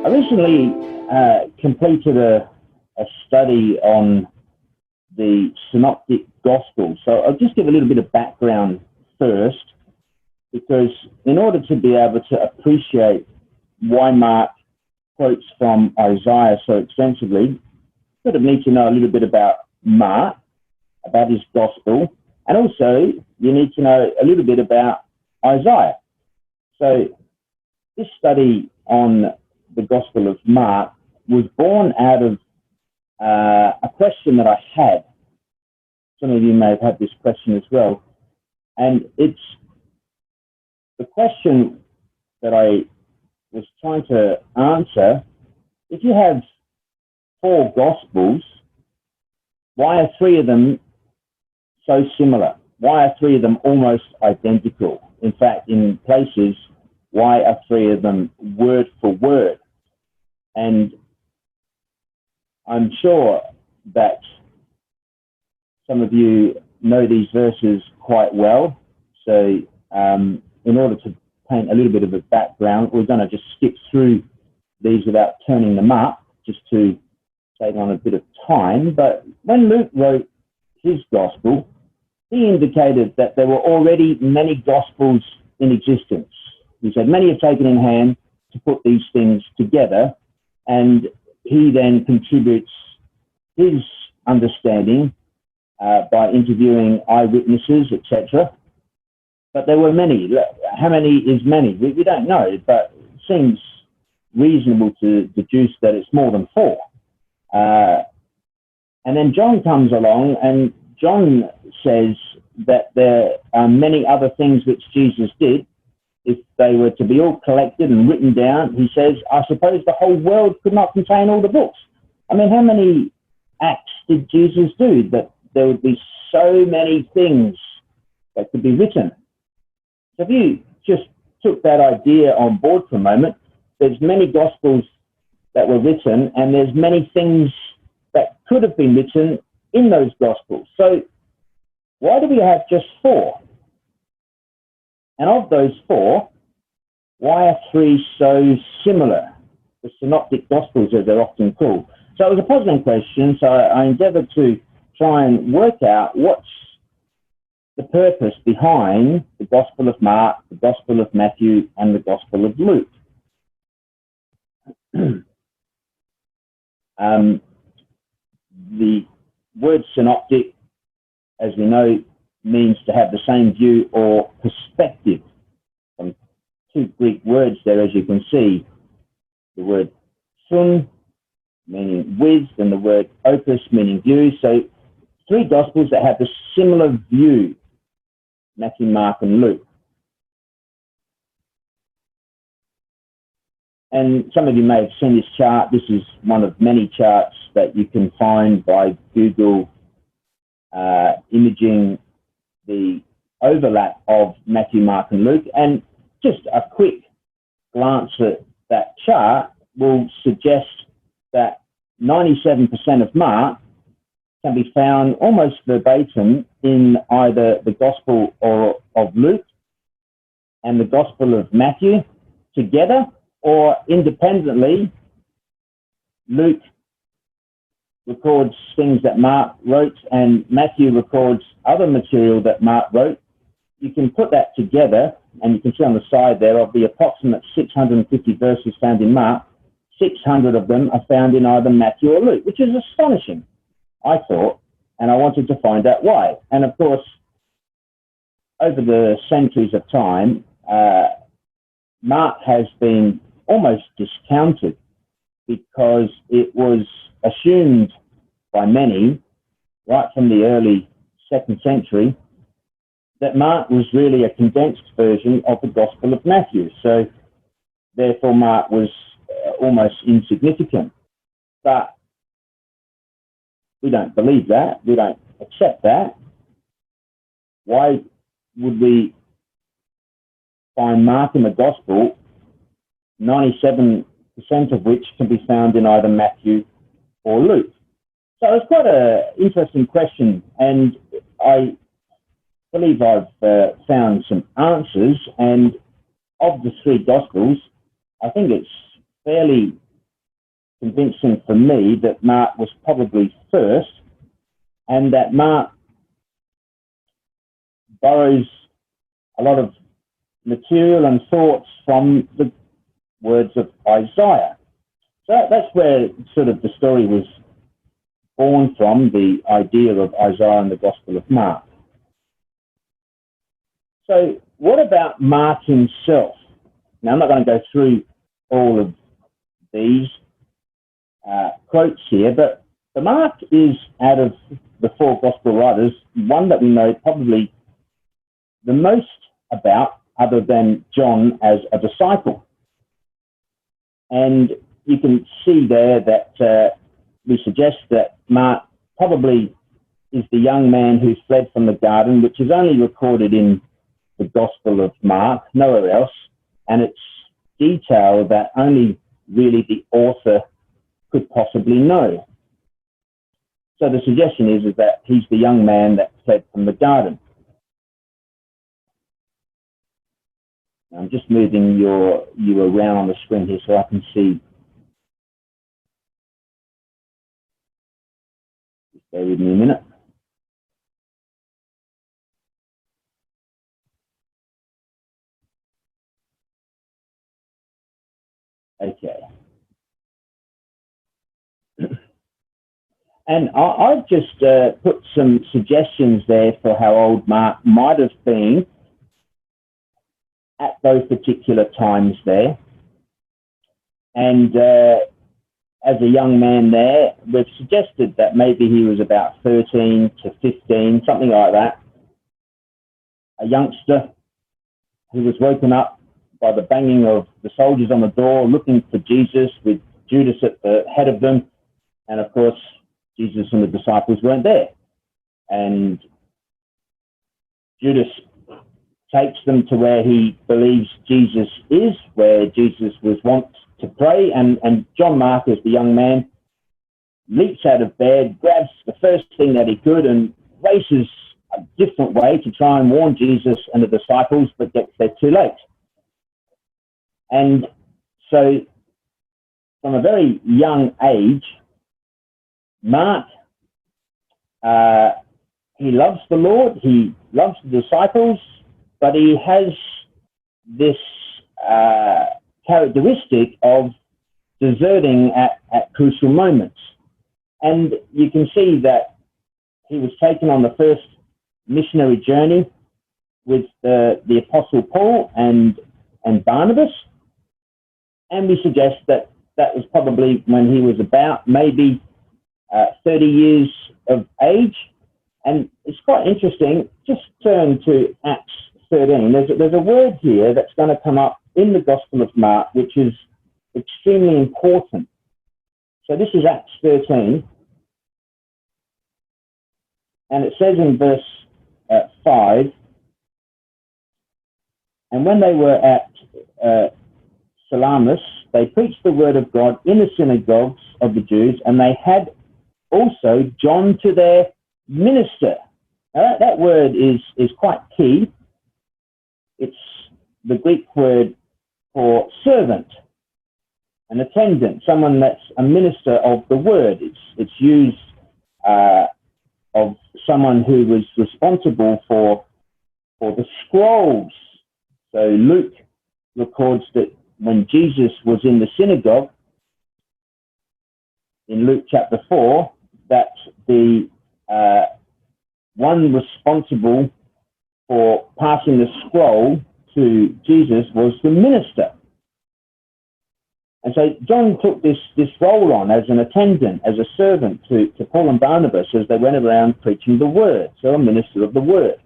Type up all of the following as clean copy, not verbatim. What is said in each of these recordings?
I recently completed a study on the Synoptic Gospel. So I'll just give a little bit of background first, because in order to be able to appreciate why Mark quotes from Isaiah so extensively, you sort of need to know a little bit about Mark, about his gospel, and also you need to know a little bit about Isaiah. So this study on the Gospel of Mark was born out of a question that I had. Some of you may have had this question as well. And it's the question that I was trying to answer. If you have 4 Gospels, why are 3 of them so similar? Why are 3 of them almost identical? In fact, in places, why are 3 of them word for word? And I'm sure that some of you know these verses quite well. So in order to paint a little bit of a background, we're going to just skip through these without turning them up, just to save on a bit of time. But when Luke wrote his gospel, he indicated that there were already many gospels in existence. He said, many have taken in hand to put these things together, and he then contributes his understanding by interviewing eyewitnesses, etc. But there were many. How many is many? We don't know, but it seems reasonable to deduce that it's more than 4. And then John comes along, and John says that there are many other things which Jesus did. If they were to be all collected and written down, he says, I suppose the whole world could not contain all the books. I mean, how many acts did Jesus do that there would be so many things that could be written? So if you just took that idea on board for a moment, there's many Gospels that were written, and there's many things that could have been written in those Gospels. So why do we have just 4? And of those 4, why are 3 so similar? The Synoptic Gospels, as they're often called. So it was a puzzling question, so I endeavoured to try and work out what's the purpose behind the Gospel of Mark, the Gospel of Matthew, and the Gospel of Luke. The word synoptic, as we know, means to have the same view or perspective. 2 Greek words there, as you can see. The word sun, meaning with, and the word opus, meaning view. So 3 Gospels that have the similar view, Matthew, Mark, and Luke. And some of you may have seen this chart. This is one of many charts that you can find by Google imaging the overlap of Matthew, Mark, and Luke. And just a quick glance at that chart will suggest that 97% of Mark can be found almost verbatim in either the Gospel of Luke and the Gospel of Matthew together, or independently. Luke records things that Mark wrote, and Matthew records other material that Mark wrote. You can put that together, and you can see on the side there, of the approximate 650 verses found in Mark, 600 of them are found in either Matthew or Luke, which is astonishing, I thought, and I wanted to find out why. And of course, over the centuries of time, Mark has been almost discounted, because it was assumed by many, right from the early 2nd century, that Mark was really a condensed version of the Gospel of Matthew. So therefore Mark was almost insignificant. But we don't believe that. We don't accept that. Why would we find Mark in the Gospel, 97% of which can be found in either Matthew or Luke? So it's quite an interesting question, and I believe I've found some answers. And of the 3 Gospels, I think it's fairly convincing for me that Mark was probably first, and that Mark borrows a lot of material and thoughts from the words of Isaiah. So that's where sort of the story was born from, the idea of Isaiah and the Gospel of Mark. So what about Mark himself? Now, I'm not going to go through all of these quotes here, but the Mark is, out of the four Gospel writers, one that we know probably the most about, other than John as a disciple. And you can see there that we suggest that Mark probably is the young man who fled from the garden, which is only recorded in the Gospel of Mark, nowhere else, and it's detail that only really the author could possibly know. So the suggestion is that he's the young man that fled from the garden. I'm just moving you around on the screen here so I can see. Just bear with me a minute. Okay. And I've just put some suggestions there for how old Mark might have been at those particular times there. And as a young man there, we've suggested that maybe he was about 13 to 15, something like that. A youngster who was woken up by the banging of the soldiers on the door looking for Jesus, with Judas at the head of them. And of course, Jesus and the disciples weren't there. And Judas takes them to where he believes Jesus is, where Jesus was wont to pray. And John Mark, as the young man, leaps out of bed, grabs the first thing that he could and races a different way to try and warn Jesus and the disciples, but gets there too late. And so from a very young age, Mark, he loves the Lord, he loves the disciples, but he has this characteristic of deserting at crucial moments. And you can see that he was taken on the first missionary journey with the Apostle Paul and Barnabas. And we suggest that that was probably when he was about maybe 30 years of age. And it's quite interesting. Just turn to Acts 13. There's a word here that's going to come up in the Gospel of Mark, which is extremely important. So this is Acts 13. And it says in verse 5, and when they were at Salamis, they preached the word of God in the synagogues of the Jews, and they had also John to their minister. Now that word is quite key. It's the Greek word for servant, an attendant, someone that's a minister of the word. It's used of someone who was responsible for the scrolls. So Luke records that when Jesus was in the synagogue, in Luke chapter 4, that the one responsible for passing the scroll to Jesus was the minister. And so John took this role on as an attendant, as a servant to Paul and Barnabas as they went around preaching the word, so a minister of the word.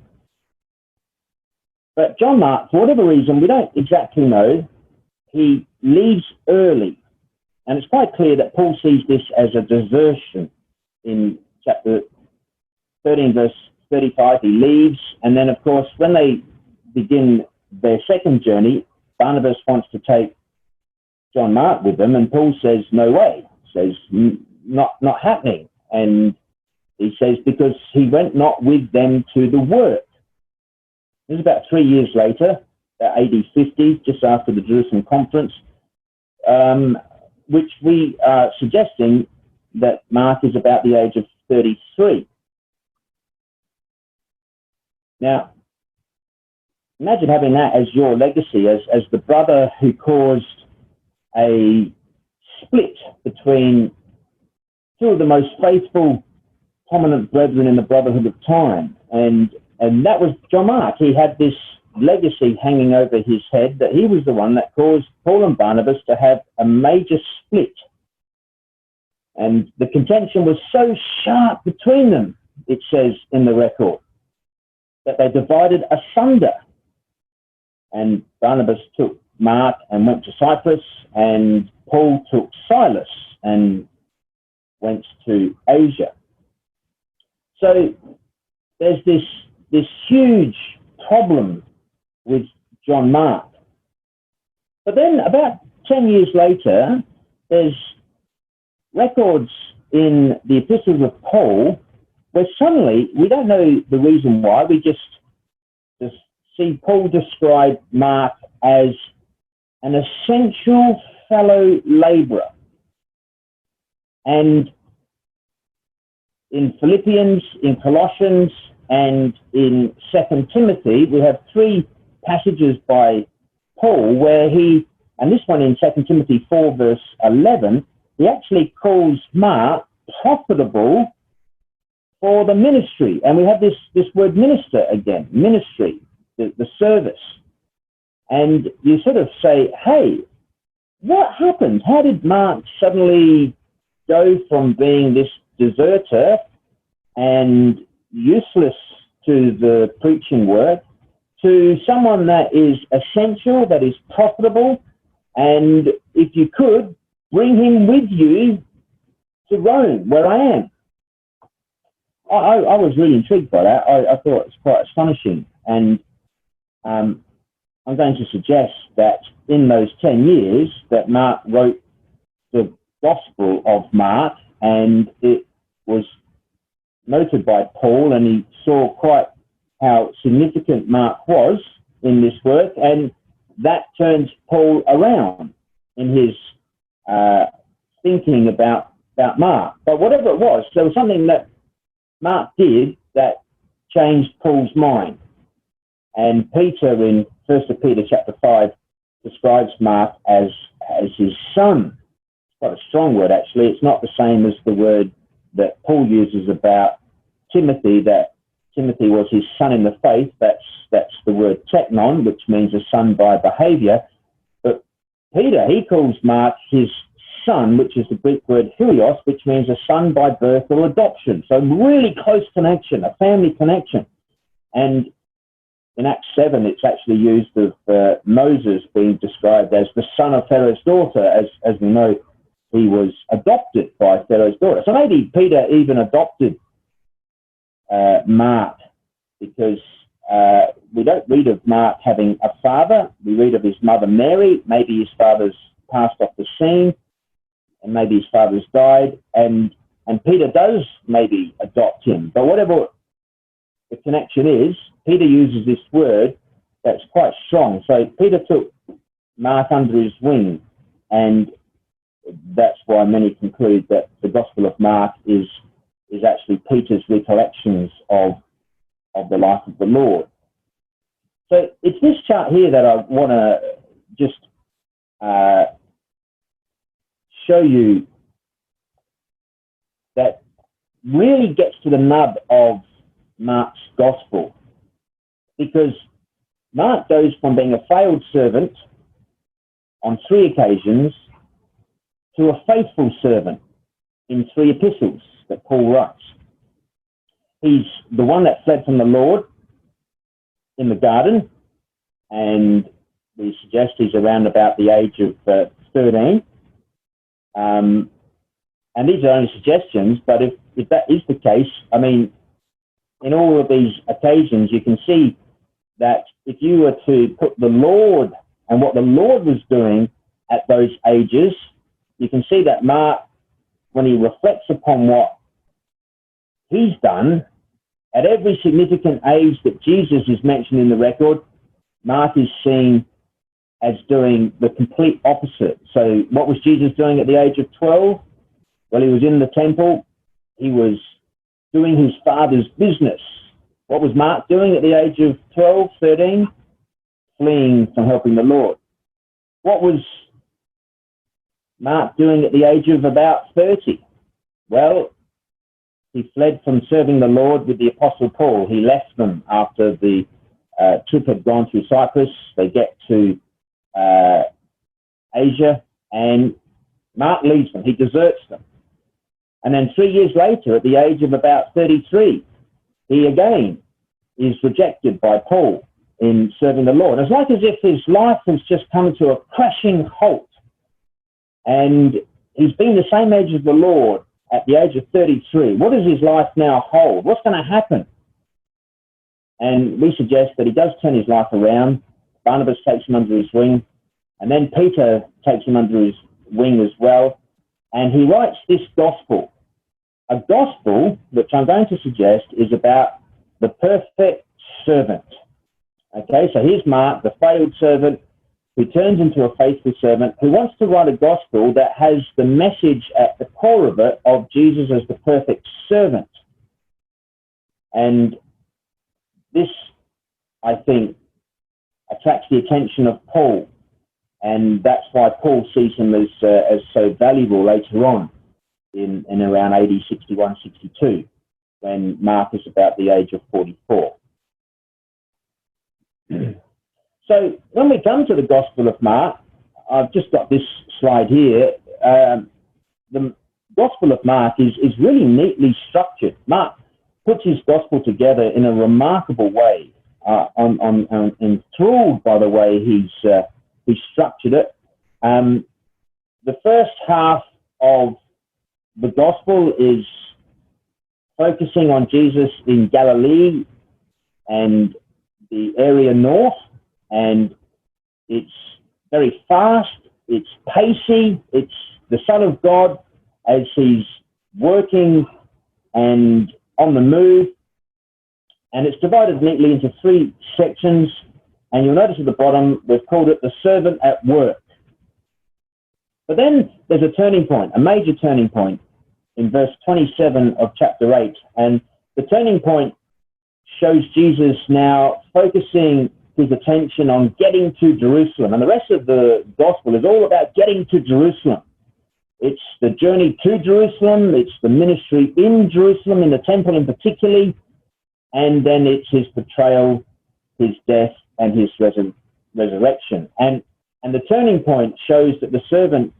But John Mark, for whatever reason, we don't exactly know, he leaves early. And it's quite clear that Paul sees this as a desertion. In chapter 13, verse 35, he leaves. And then, of course, when they begin their second journey, Barnabas wants to take John Mark with them, and Paul says, no way. Says, not happening. And he says, because he went not with them to the work. This is about 3 years later, AD 50, just after the Jerusalem conference. which we are suggesting that Mark is about the age of 33. Now, imagine having that as your legacy, as the brother who caused a split between two of the most faithful, prominent brethren in the brotherhood of time. And that was John Mark. He had this legacy hanging over his head that he was the one that caused Paul and Barnabas to have a major split. And the contention was so sharp between them, it says in the record, that they divided asunder. And Barnabas took Mark and went to Cyprus, and Paul took Silas and went to Asia. So there's this huge problem with John Mark. But then about 10 years later, there's records in the epistles of Paul where suddenly, we don't know the reason why, we just see Paul describe Mark as an essential fellow labourer. And in Philippians, in Colossians, and in 2 Timothy, we have three passages by Paul where he, and this one in 2 Timothy 4 verse 11, he actually calls Mark profitable for the ministry. And we have this word minister again, ministry, the service. And you sort of say, hey, what happened? How did Mark suddenly go from being this deserter and useless to the preaching work to someone that is essential, that is profitable, and if you could, bring him with you to Rome, where I am? I was really intrigued by that. I thought it was quite astonishing. And I'm going to suggest that in those 10 years that Mark wrote the Gospel of Mark, and it was noted by Paul, and he saw quite how significant Mark was in this work, and that turns Paul around in his thinking about Mark. But whatever it was, there was something that Mark did that changed Paul's mind. And Peter in 1 Peter chapter 5 describes Mark as his son. It's quite a strong word, actually. It's not the same as the word that Paul uses about Timothy, that Timothy was his son in the faith. That's the word teknon, which means a son by behaviour. But Peter, he calls Mark his son, which is the Greek word helios, which means a son by birth or adoption. So really close connection, a family connection. And in Acts 7, it's actually used of Moses being described as the son of Pharaoh's daughter. As we know, he was adopted by Pharaoh's daughter. So maybe Peter even adopted Mark, because we don't read of Mark having a father. We read of his mother Mary. Maybe his father's passed off the scene, and maybe his father's died, and Peter does maybe adopt him. But whatever the connection is, Peter uses this word that's quite strong. So Peter took Mark under his wing, and that's why many conclude that the Gospel of Mark is actually Peter's recollections of the life of the Lord. So it's this chart here that I want to just show you that really gets to the nub of Mark's gospel, because Mark goes from being a failed servant on 3 occasions to a faithful servant in 3 epistles that Paul writes. He's the one that fled from the Lord in the garden, and we suggest he's around about the age of 13. And these are only suggestions, but if that is the case, I mean, in all of these occasions, you can see that if you were to put the Lord and what the Lord was doing at those ages, you can see that Mark, when he reflects upon what he's done, at every significant age that Jesus is mentioned in the record, Mark is seeing as doing the complete opposite. So what was Jesus doing at the age of 12? Well, he was in the temple. He was doing his father's business. What was Mark doing at the age of 12, 13? Fleeing from helping the Lord. What was Mark doing at the age of about 30? Well, he fled from serving the Lord with the Apostle Paul. He left them after the trip had gone through Cyprus. They get to Asia, and Mark leaves them. He deserts them. And then 3 years later, at the age of about 33, he again is rejected by Paul in serving the Lord. It's like as if his life has just come to a crashing halt. And he's been the same age as the Lord at the age of 33. What does his life now hold? What's going to happen? And we suggest that he does turn his life around. Barnabas takes him under his wing, and then Peter takes him under his wing as well. And he writes this gospel, a gospel which I'm going to suggest is about the perfect servant. Okay, so here's Mark, the failed servant, who turns into a faithful servant, who wants to write a gospel that has the message at the core of it of Jesus as the perfect servant. And this, I think, attracts the attention of Paul, and that's why Paul sees him as so valuable later on in around AD 61, 62, when Mark is about the age of 44. So when we come to the Gospel of Mark, I've just got this slide here. The Gospel of Mark is really neatly structured. Mark puts his Gospel together in a remarkable way. I'm enthralled by the way he's structured it. The first half of the Gospel is focusing on Jesus in Galilee and the area north, and it's very fast, it's pacey, it's the Son of God as he's working and on the move, and it's divided neatly into three sections, and you'll notice at the bottom we've called it the servant at work. But then there's a turning point, a major turning point in verse 27 of chapter 8, and the turning point shows Jesus now focusing his attention on getting to Jerusalem. And the rest of the gospel is all about getting to Jerusalem. It's the journey to Jerusalem, it's the ministry in Jerusalem, in the temple in particular, and then it's his betrayal, his death, and his resurrection. And the turning point shows that the servant,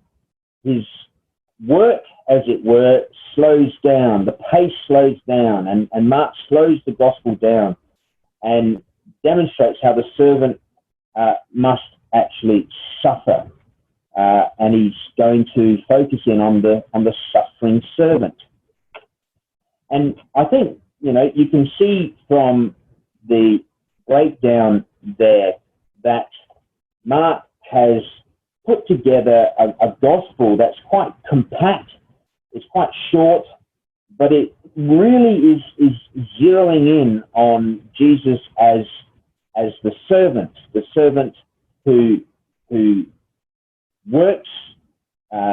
his work, as it were, slows down. The pace slows down, and Mark slows the gospel down and demonstrates how the servant must actually suffer. And he's going to focus in on the suffering servant. And I think, you can see from the breakdown there that Mark has put together a gospel that's quite compact, it's quite short, but it really is zeroing in on Jesus as the servant who works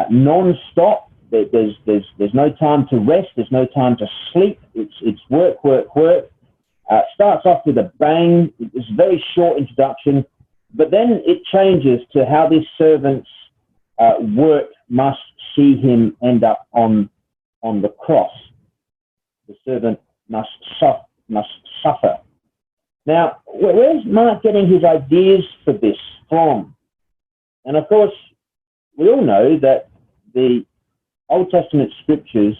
non-stop. There's no time to rest, there's no time to sleep. It's work. Starts off with a bang. It's a very short introduction, but then it changes to how this servant's work must see him end up on the cross. The servant must suffer. Now, where's Mark getting his ideas for this from? And of course, we all know that the Old Testament scriptures,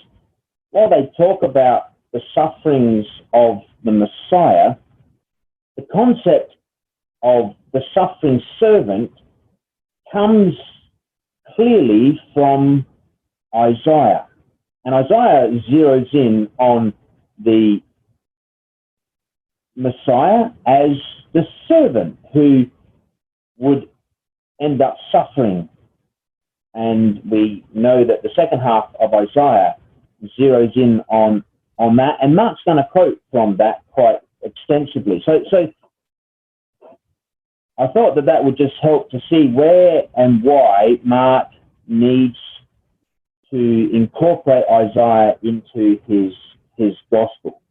while they talk about the sufferings of the Messiah, the concept of the suffering servant comes clearly from Isaiah. And Isaiah zeroes in on the Messiah as the servant who would end up suffering. And we know that the second half of Isaiah zeroes in on that. And Mark's going to quote from that quite extensively. So I thought that that would just help to see where and why Mark needs to incorporate Isaiah into his gospel.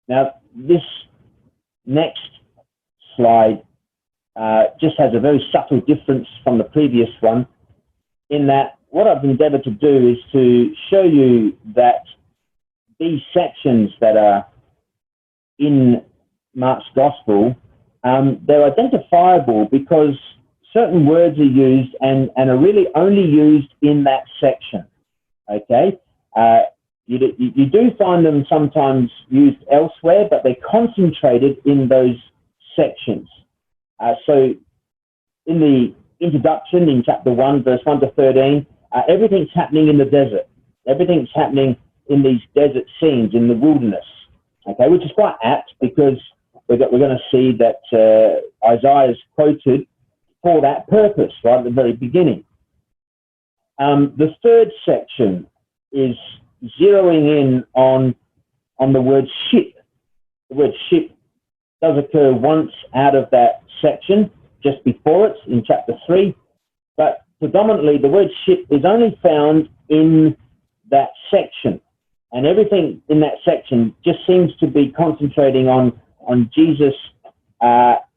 Now, this next slide just has a very subtle difference from the previous one, in that what I've endeavored to do is to show you that these sections that are in Mark's gospel, they're identifiable because certain words are used and are really only used in that section. Okay, you do find them sometimes used elsewhere, but they're concentrated in those sections. So in the introduction in chapter 1, verse 1 to 13, everything's happening in the desert. Everything's happening in these desert scenes in the wilderness. Okay, which is quite apt because we're going to see that Isaiah is quoted for that purpose right at the very beginning. The third section is zeroing in on the word ship. The word ship does occur once out of that section, just before it in chapter 3, but predominantly the word ship is only found in that section, and everything in that section just seems to be concentrating on Jesus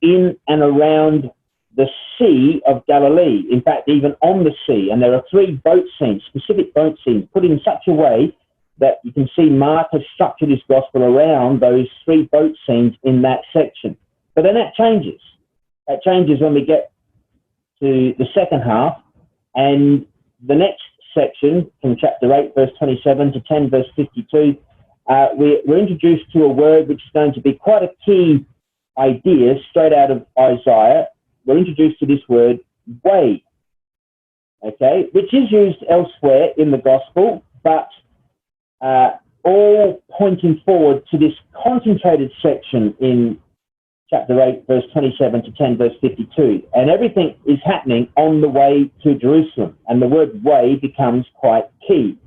in and around the Sea of Galilee, in fact even on the sea. And there are 3 boat scenes, specific boat scenes, put in such a way that you can see Mark has structured his gospel around those 3 boat scenes in that section. But then that changes. That changes when we get to the second half, and the next section from chapter 8 verse 27 to 10 verse 52, we're introduced to a word which is going to be quite a key idea straight out of Isaiah. We're introduced to this word way, okay, which is used elsewhere in the gospel, but all pointing forward to this concentrated section in chapter 8, verse 27 to 10, verse 52. And everything is happening on the way to Jerusalem. And the word way becomes quite key.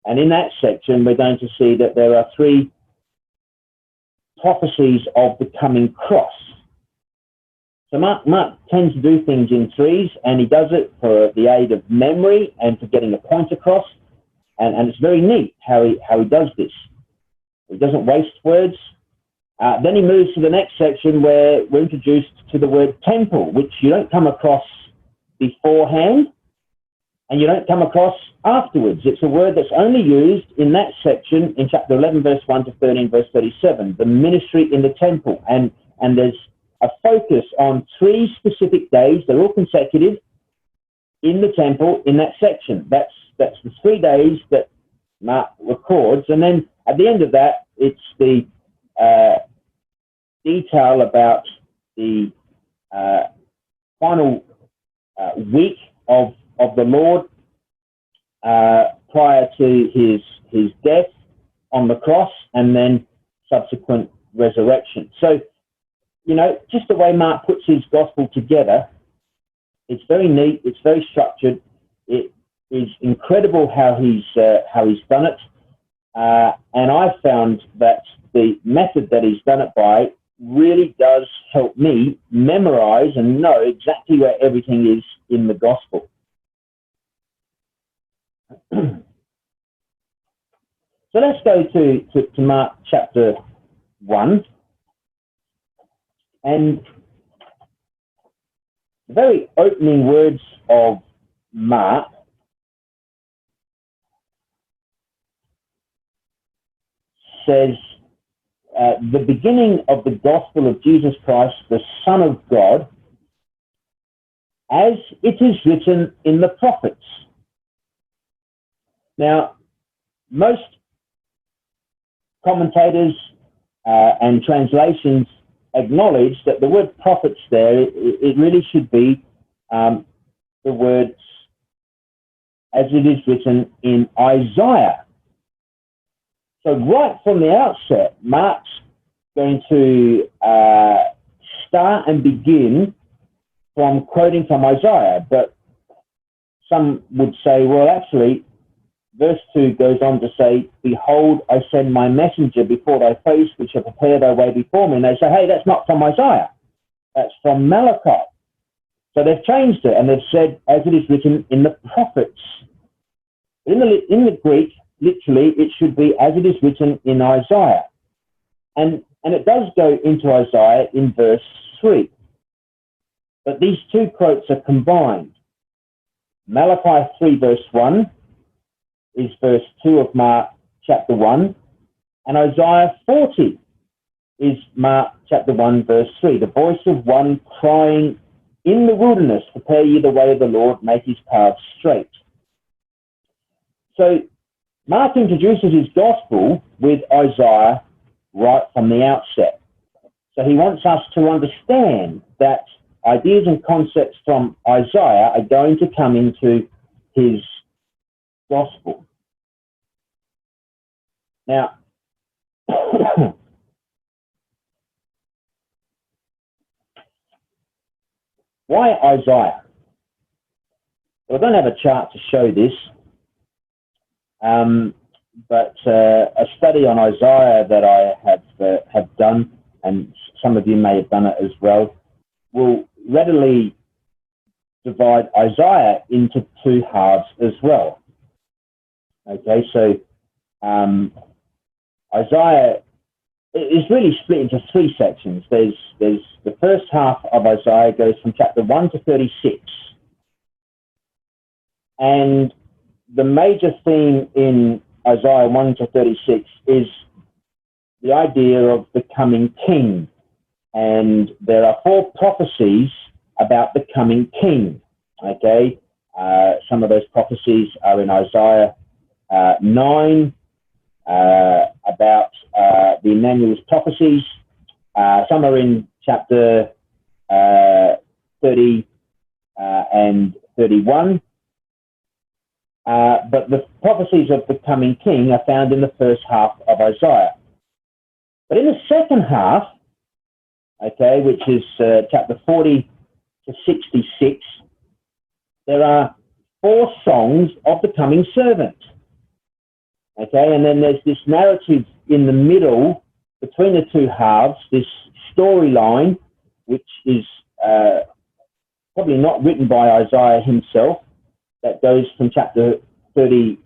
And in that section, we're going to see that there are 3 prophecies of the coming cross. So Mark tends to do things in 3s, and he does it for the aid of memory and for getting a point across. And it's very neat how he does this. He doesn't waste words. Then he moves to the next section where we're introduced to the word temple, which you don't come across beforehand and you don't come across afterwards. It's a word that's only used in that section in chapter 11, verse 1 to 13, verse 37, the ministry in the temple. And there's a focus on 3 specific days. They're all consecutive in the temple in that section. That's the 3 days that Mark records. And then at the end of that, it's the detail about the final week of the Lord prior to his death on the cross and then subsequent resurrection. So, just the way Mark puts his gospel together, it's very neat, it's very structured. It is incredible how he's done it. And I found that the method that he's done it by really does help me memorize and know exactly where everything is in the gospel. So let's go to Mark chapter 1. And the very opening words of Mark says, the beginning of the gospel of Jesus Christ, the Son of God, as it is written in the prophets. Now, most commentators and translations acknowledge that the word prophets there, it really should be the words as it is written in Isaiah. So right from the outset, Mark's going to start and begin from quoting from Isaiah, but some would say, well, actually, verse 2 goes on to say, behold, I send my messenger before thy face, which shall prepare thy way before me. And they say, hey, that's not from Isaiah. That's from Malachi. So they've changed it, and they've said, as it is written in the prophets. In the Greek, literally, it should be as it is written in Isaiah. And it does go into Isaiah in verse 3. But these two quotes are combined. Malachi 3 verse 1 is verse 2 of Mark chapter 1, and Isaiah 40 is Mark chapter 1 verse 3. The voice of one crying in the wilderness, prepare ye the way of the Lord, make his paths straight. So Mark introduces his gospel with Isaiah right from the outset. So he wants us to understand that ideas and concepts from Isaiah are going to come into his gospel. Now, why Isaiah? Well, I don't have a chart to show this, but a study on Isaiah that I have done, and some of you may have done it as well, will readily divide Isaiah into two halves as well. Okay, so Isaiah is really split into three sections. There's the first half of Isaiah goes from chapter 1 to 36. And the major theme in Isaiah 1 to 36 is the idea of the coming king. And there are 4 prophecies about the coming king. Okay, some of those prophecies are in Isaiah 9, about the Emmanuel's prophecies. Some are in chapter 30 and 31. But the prophecies of the coming king are found in the first half of Isaiah. But in the second half, okay, which is chapter 40 to 66, there are 4 songs of the coming servant. Okay, and then there's this narrative in the middle between the two halves, this storyline, which is probably not written by Isaiah himself, that goes from chapter 36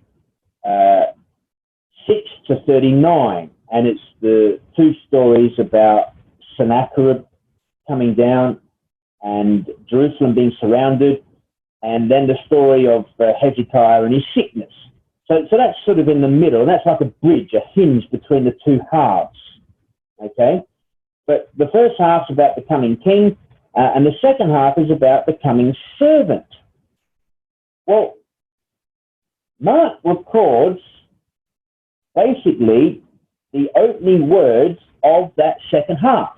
to 39. And it's the 2 stories about Sennacherib coming down and Jerusalem being surrounded, and then the story of Hezekiah and his sickness. So that's sort of in the middle, and that's like a bridge, a hinge between the two halves, okay? But the first half's about the coming king, and the second half is about the coming servant. Well, Mark records basically the opening words of that second half.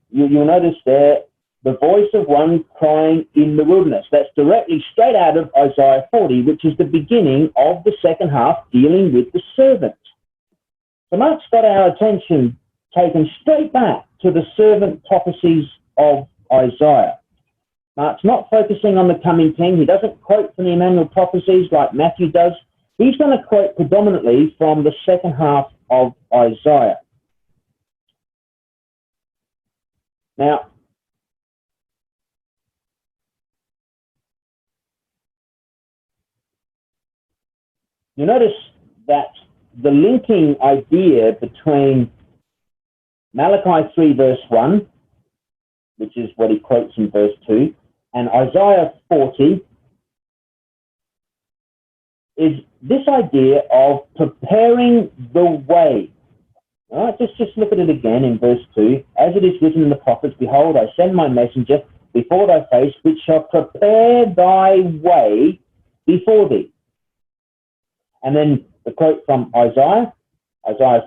You'll notice there, the voice of one crying in the wilderness. That's directly straight out of Isaiah 40, which is the beginning of the second half dealing with the servant. So Mark's got our attention taken straight back to the servant prophecies of Isaiah. Mark's not focusing on the coming king. He doesn't quote from the Emmanuel prophecies like Matthew does. He's going to quote predominantly from the second half of Isaiah. Now, you notice that the linking idea between Malachi 3 verse 1, which is what he quotes in verse 2, and Isaiah 40 is this idea of preparing the way. All right, just look at it again in verse 2. As it is written in the prophets, behold, I send my messenger before thy face, which shall prepare thy way before thee. And then the quote from Isaiah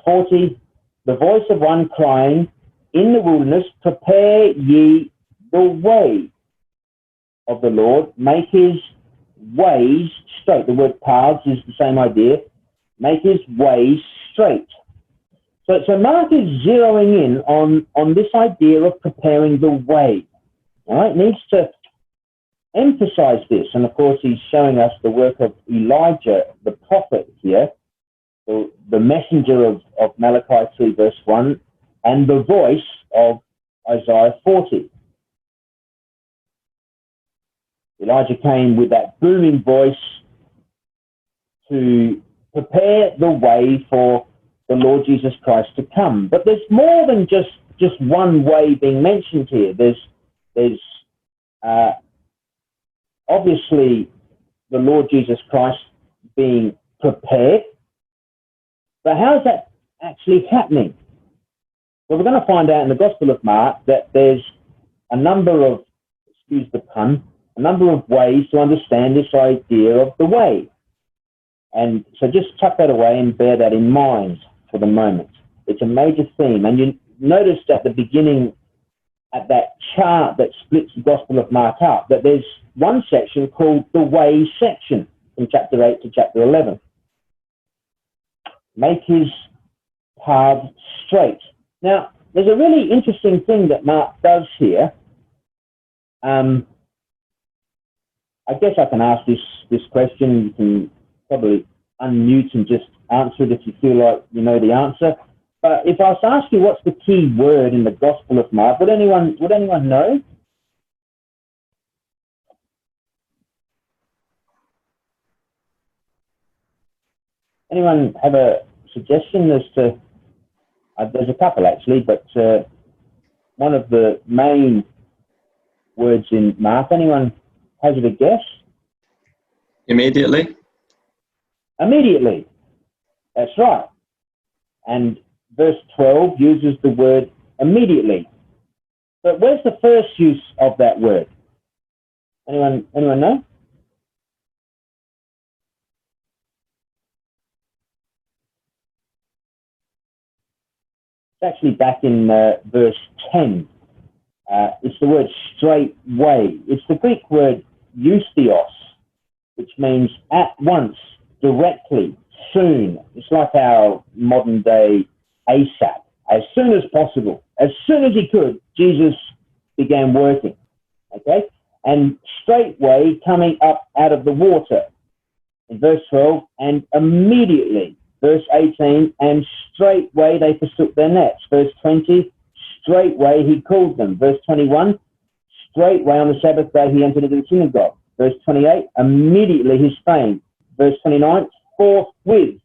40, the voice of one crying in the wilderness, prepare ye the way of the Lord, make his ways straight. The word paths is the same idea, make his ways straight. So Mark is zeroing in on this idea of preparing the way. All right, emphasize this. And of course, he's showing us the work of Elijah, the prophet here, the messenger of Malachi 3 verse 1, and the voice of Isaiah 40. Elijah came with that booming voice to prepare the way for the Lord Jesus Christ to come. But there's more than just one way being mentioned here. There's obviously the Lord Jesus Christ being prepared. But how is that actually happening? Well, we're going to find out in the Gospel of Mark that there's a number of, excuse the pun, a number of ways to understand this idea of the way. And so just tuck that away and bear that in mind for the moment. It's a major theme. And you noticed at the beginning, at that chart that splits the Gospel of Mark up, that there's one section called the way section from chapter 8 to chapter 11. Make his path straight. Now, there's a really interesting thing that Mark does here. I guess I can ask this question. You can probably unmute and just answer it if you feel like you know the answer. But if I was to ask you what's the key word in the Gospel of Mark, would anyone know? Anyone have a suggestion as to, there's a couple actually, but one of the main words in Mark, anyone hazard a guess? Immediately. Immediately, that's right. And verse 12 uses the word immediately. But where's the first use of that word? Anyone know? It's actually back in verse 10. It's the word straight way. It's the Greek word eustios, which means at once, directly, soon. It's like our modern day ASAP. As soon as possible. As soon as he could, Jesus began working. Okay? And straightway coming up out of the water. In verse 12, and immediately. Verse 18, and straightway they forsook their nets. Verse 20, straightway he called them. Verse 21, straightway on the Sabbath day he entered into the synagogue. Verse 28, immediately his fame. Verse 29, forthwith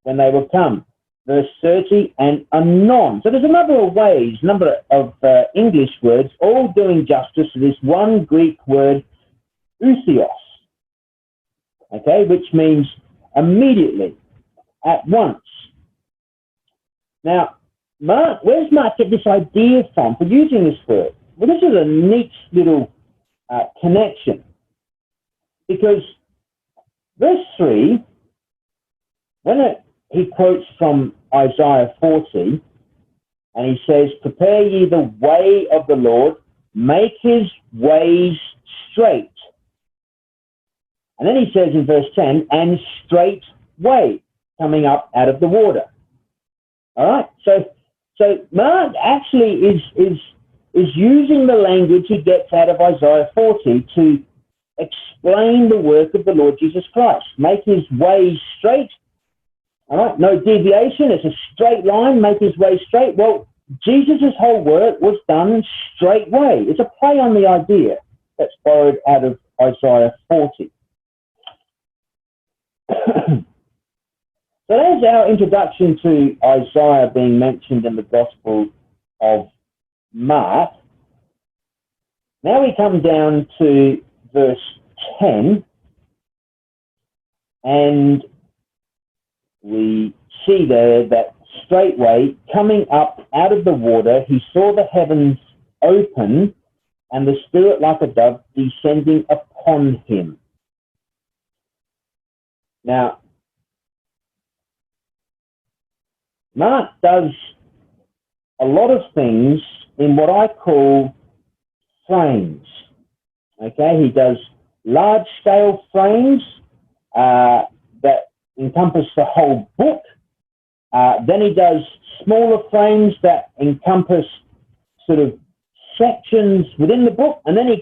when they were come. Verse 30, and anon. So there's a number of ways, number of English words, all doing justice to this one Greek word, ousios. Okay, which means immediately, at once. Now, Mark, where's Mark get this idea from for using this word? Well, this is a neat little connection, because verse 3, when he quotes from Isaiah 40, and he says, prepare ye the way of the Lord, make his ways straight. And then he says in verse 10, and straight way, coming up out of the water. All right, so Mark actually is using the language he gets out of Isaiah 40 to explain the work of the Lord Jesus Christ. Make his way straight. All right, no deviation. It's a straight line. Make his way straight. Well, Jesus' whole work was done straight way. It's a play on the idea that's borrowed out of Isaiah 40. So there's our introduction to Isaiah being mentioned in the Gospel of Mark. Now we come down to verse 10, and we see there that straightway, coming up out of the water, he saw the heavens open and the Spirit like a dove descending upon him. Now, Mark does a lot of things in what I call frames. Okay, he does large-scale frames that encompass the whole book. Then he does smaller frames that encompass sort of sections within the book, and then he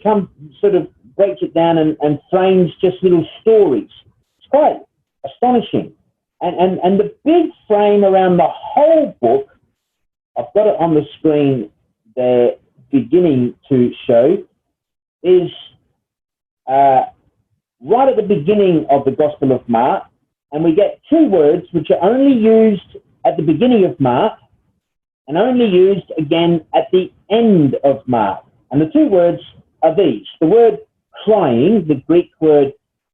breaks it down and frames just little stories. It's quite astonishing. And the big frame around the whole book, I've got it on the screen there, beginning to show, is right at the beginning of the Gospel of Mark, and we get two words which are only used at the beginning of Mark and only used again at the end of Mark. And the two words are these. The word crying, the Greek word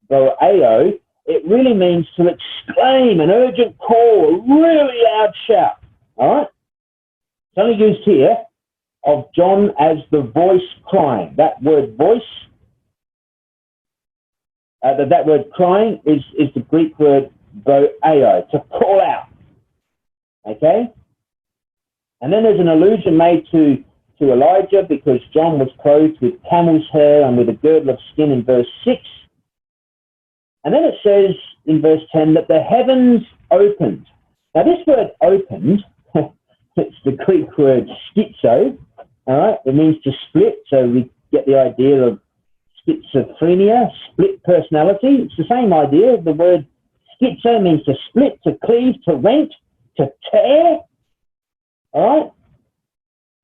boeo, it really means to exclaim, an urgent call, a really loud shout. All right? It's only used here of John as the voice crying. That word voice, that word crying is the Greek word boeo, to call out. Okay? And then there's an allusion made to Elijah, because John was clothed with camel's hair and with a girdle of skin in verse 6. And then it says in verse 10 that the heavens opened. Now this word opened, it's the Greek word schizo, all right? It means to split, so we get the idea of schizophrenia, split personality. It's the same idea. The word schizo means to split, to cleave, to rent, to tear, all right?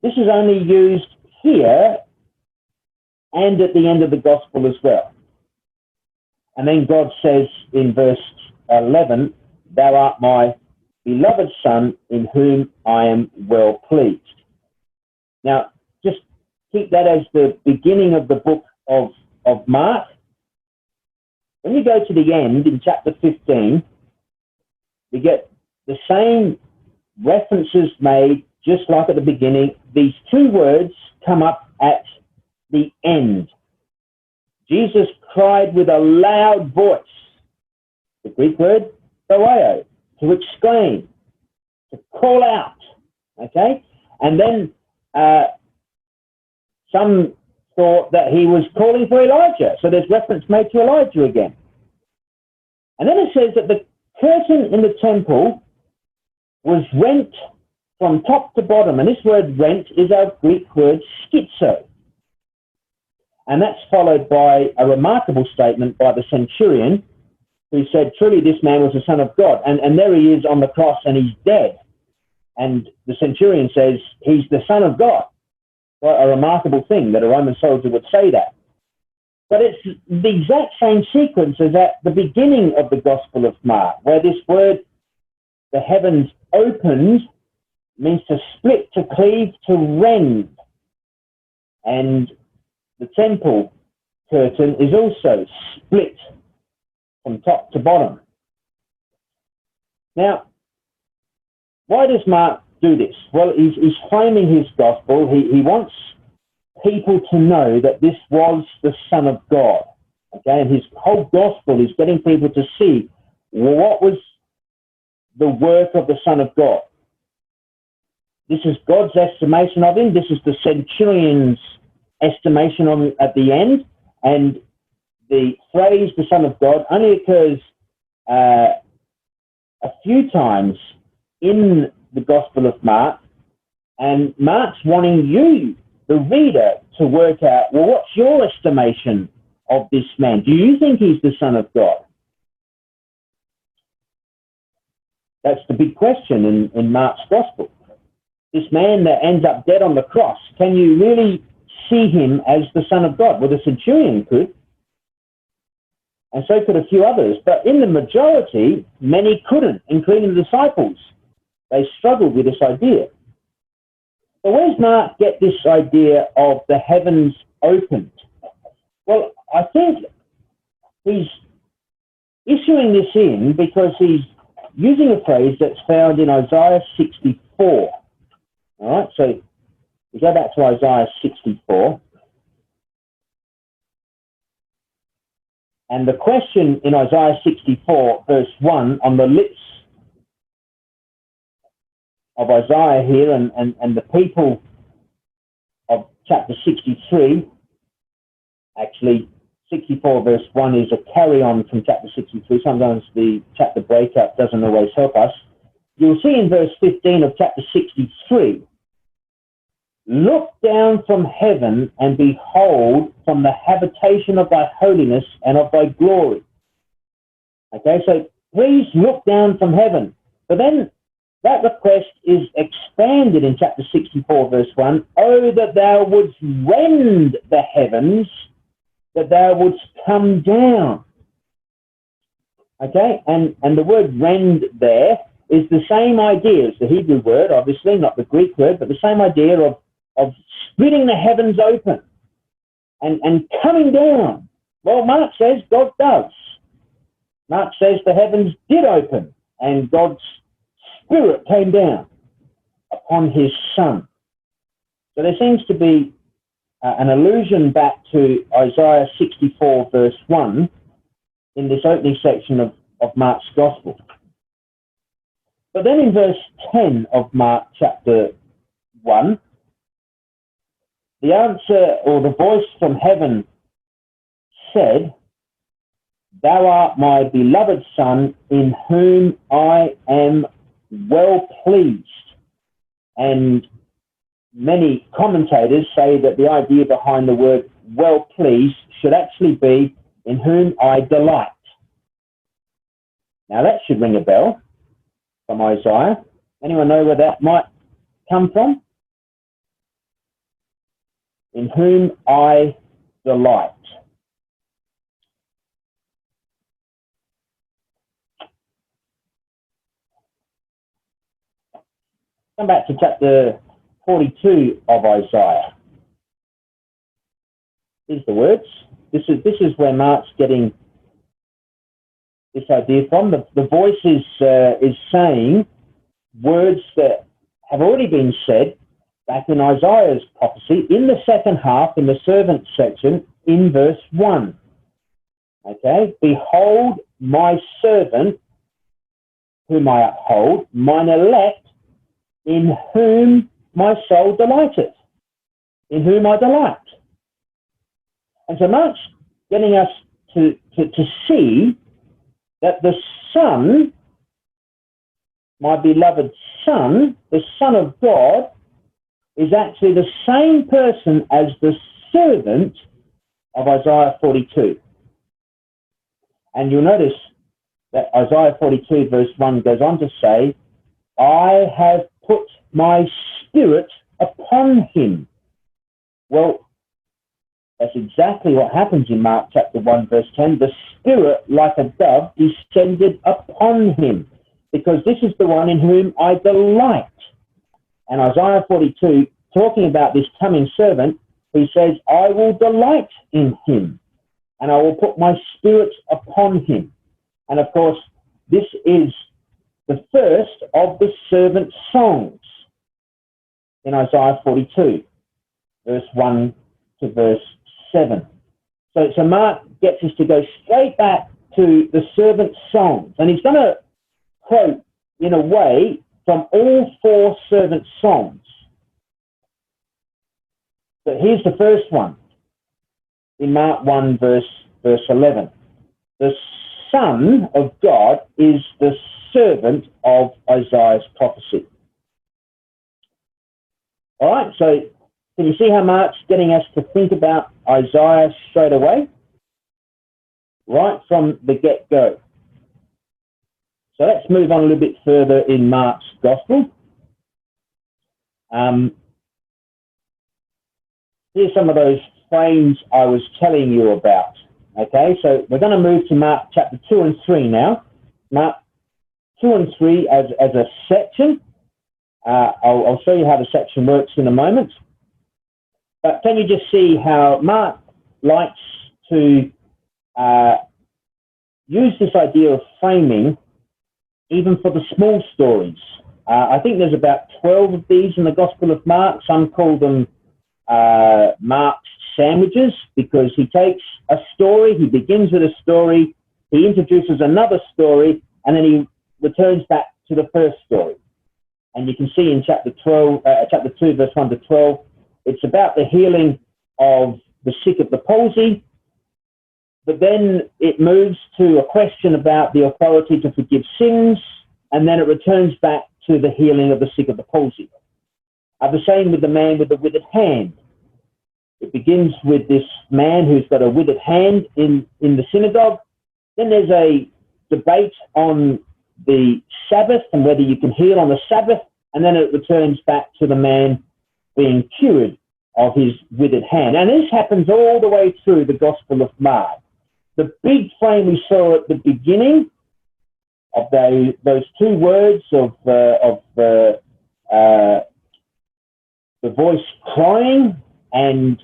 This is only used here and at the end of the gospel as well. And then God says in verse 11, "Thou art my beloved Son, in whom I am well pleased." Now, just keep that as the beginning of the book of Mark. When you go to the end in chapter 15, we get the same references made, just like at the beginning. These two words come up at the end. Jesus cried with a loud voice. The Greek word, boeo, to exclaim, to call out, okay? And then some thought that he was calling for Elijah. So there's reference made to Elijah again. And then it says that the curtain in the temple was rent from top to bottom. And this word rent is our Greek word schizo. And that's followed by a remarkable statement by the centurion, who said, "Truly this man was the Son of God." And there he is on the cross, and he's dead. And the centurion says, "He's the Son of God." What a remarkable thing that a Roman soldier would say that. But it's the exact same sequence as at the beginning of the Gospel of Mark, where this word, the heavens opened, means to split, to cleave, to rend. And the temple curtain is also split from top to bottom. Now, why does Mark do this? Well, he's framing his gospel. He wants people to know that this was the Son of God. Okay, and his whole gospel is getting people to see what was the work of the Son of God. This is God's estimation of him. This is the centurion's estimation on at the end, and the phrase "the Son of God" only occurs a few times in the Gospel of Mark, and Mark's wanting you, the reader, to work out, well, what's your estimation of this man? Do you think he's the Son of God? That's the big question in Mark's Gospel. This man that ends up dead on the cross, can you really see him as the Son of God? Well, the centurion could, and so could a few others. But in the majority, many couldn't, including the disciples. They struggled with this idea. But where does Mark get this idea of the heavens opened? Well, I think he's issuing this in because he's using a phrase that's found in Isaiah 64. All right, so we go back to Isaiah 64. And the question in Isaiah 64, verse 1, on the lips of Isaiah here and the people of chapter 63, actually 64 verse 1 is a carry-on from chapter 63. Sometimes the chapter breakup doesn't always help us. You'll see in verse 15 of chapter 63 look down from heaven and behold from the habitation of thy holiness and of thy glory. Okay, so please look down from heaven. But then that request is expanded in chapter 64, verse 1. Oh, that thou wouldst rend the heavens, that thou wouldst come down. Okay, and the word rend there is the same idea as the Hebrew word, obviously, not the Greek word, but the same idea of splitting the heavens open and coming down. Well, Mark says God does. Mark says the heavens did open and God's Spirit came down upon his Son. So there seems to be an allusion back to Isaiah 64, verse 1 in this opening section of Mark's Gospel. But then in verse 10 of Mark chapter 1, the answer or the voice from heaven said, Thou art my beloved Son, in whom I am well pleased. And many commentators say that the idea behind the word well pleased should actually be in whom I delight. Now that should ring a bell from Isaiah. Anyone know where that might come from? In whom I delight. Come back to chapter 42 of Isaiah. Here's the words. This is where Mark's getting this idea from. The voice is saying words that have already been said back in Isaiah's prophecy in the second half, in the servant section, in verse 1. Okay, behold my servant, whom I uphold, mine elect, in whom my soul delighteth, in whom I delight. And so Mark's getting us to see that the Son, my beloved Son, the Son of God, is actually the same person as the servant of Isaiah 42. And you'll notice that Isaiah 42 verse 1 goes on to say, I have put my Spirit upon him. Well, that's exactly what happens in Mark chapter 1 verse 10. The Spirit, like a dove, descended upon him, because this is the one in whom I delight. And Isaiah 42, talking about this coming servant, he says, I will delight in him, and I will put my Spirit upon him. And of course, this is the first of the servant songs in Isaiah 42, verse 1 to verse 7. So Mark gets us to go straight back to the servant songs. And he's going to quote, in a way, from all four servant songs. But here's the first one, in Mark 1, verse 11. The Son of God is the servant of Isaiah's prophecy. All right, so can you see how Mark's getting us to think about Isaiah straight away? Right from the get-go. So let's move on a little bit further in Mark's Gospel. Here's some of those frames I was telling you about. Okay, so we're going to move to Mark chapter 2 and 3 now. Mark 2 and 3 as a section. I'll show you how the section works in a moment. But can you just see how Mark likes to use this idea of framing even for the small stories. I think there's about 12 of these in the Gospel of Mark. Some call them Mark's sandwiches, because he takes a story, he begins with a story, he introduces another story, and then he returns back to the first story. And you can see in chapter 2, verse 1 to 12, it's about the healing of the sick of the palsy, but then it moves to a question about the authority to forgive sins, and then it returns back to the healing of the sick of the palsy. The same with the man with the withered hand. It begins with this man who's got a withered hand in the synagogue. Then there's a debate on the Sabbath and whether you can heal on the Sabbath. And then it returns back to the man being cured of his withered hand. And this happens all the way through the Gospel of Mark. The big frame we saw at the beginning of those two words of the voice crying and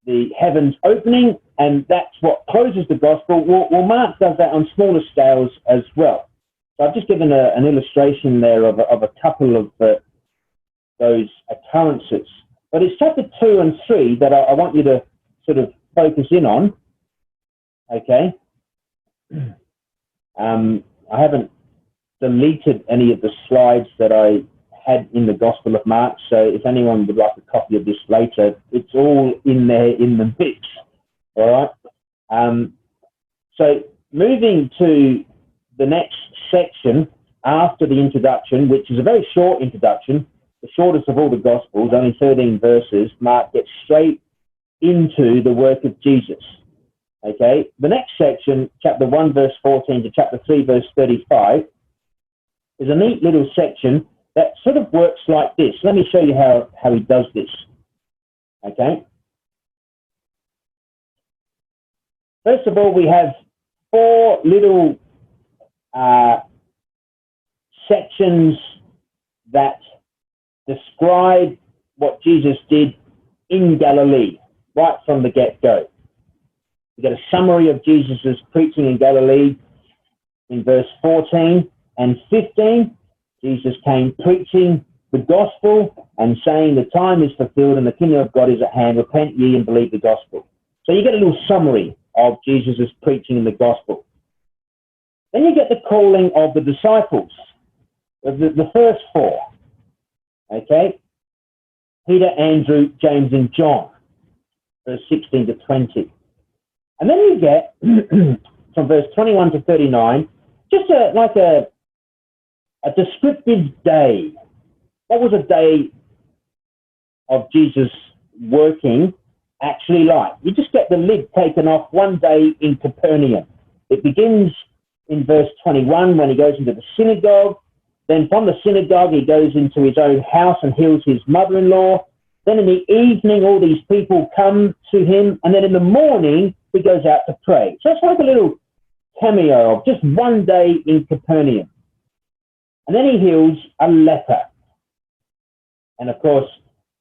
the heavens opening, and that's what closes the Gospel. Well, Mark does that on smaller scales as well. So I've just given an illustration there of a couple of those occurrences. But it's chapter 2 and 3 that I want you to sort of focus in on. Okay. I haven't deleted any of the slides that I had in the Gospel of Mark, so if anyone would like a copy of this later, it's all in there in the mix. All right. So moving to the next section after the introduction, which is a very short introduction, the shortest of all the Gospels, only 13 verses, Mark gets straight into the work of Jesus. Okay, the next section, chapter 1, verse 14 to chapter 3, verse 35, is a neat little section that sort of works like this. Let me show you how he does this. Okay. First of all, we have 4 little sections that describe what Jesus did in Galilee, right from the get-go. We get a summary of Jesus' preaching in Galilee in verse 14 and 15. Jesus came preaching the gospel and saying, the time is fulfilled and the kingdom of God is at hand. Repent ye and believe the gospel. So you get a little summary of Jesus' preaching in the gospel. Then you get the calling of the disciples, the first 4. Okay? Peter, Andrew, James, and John, verse 16 to 20. And then you get, from verse 21 to 39, just like a descriptive day. What was a day of Jesus working actually like? You just get the lid taken off one day in Capernaum. It begins in verse 21 when he goes into the synagogue. Then from the synagogue, he goes into his own house and heals his mother-in-law. Then in the evening, all these people come to him. And then in the morning, he goes out to pray. So it's like a little cameo of just one day in Capernaum. And then he heals a leper. And of course,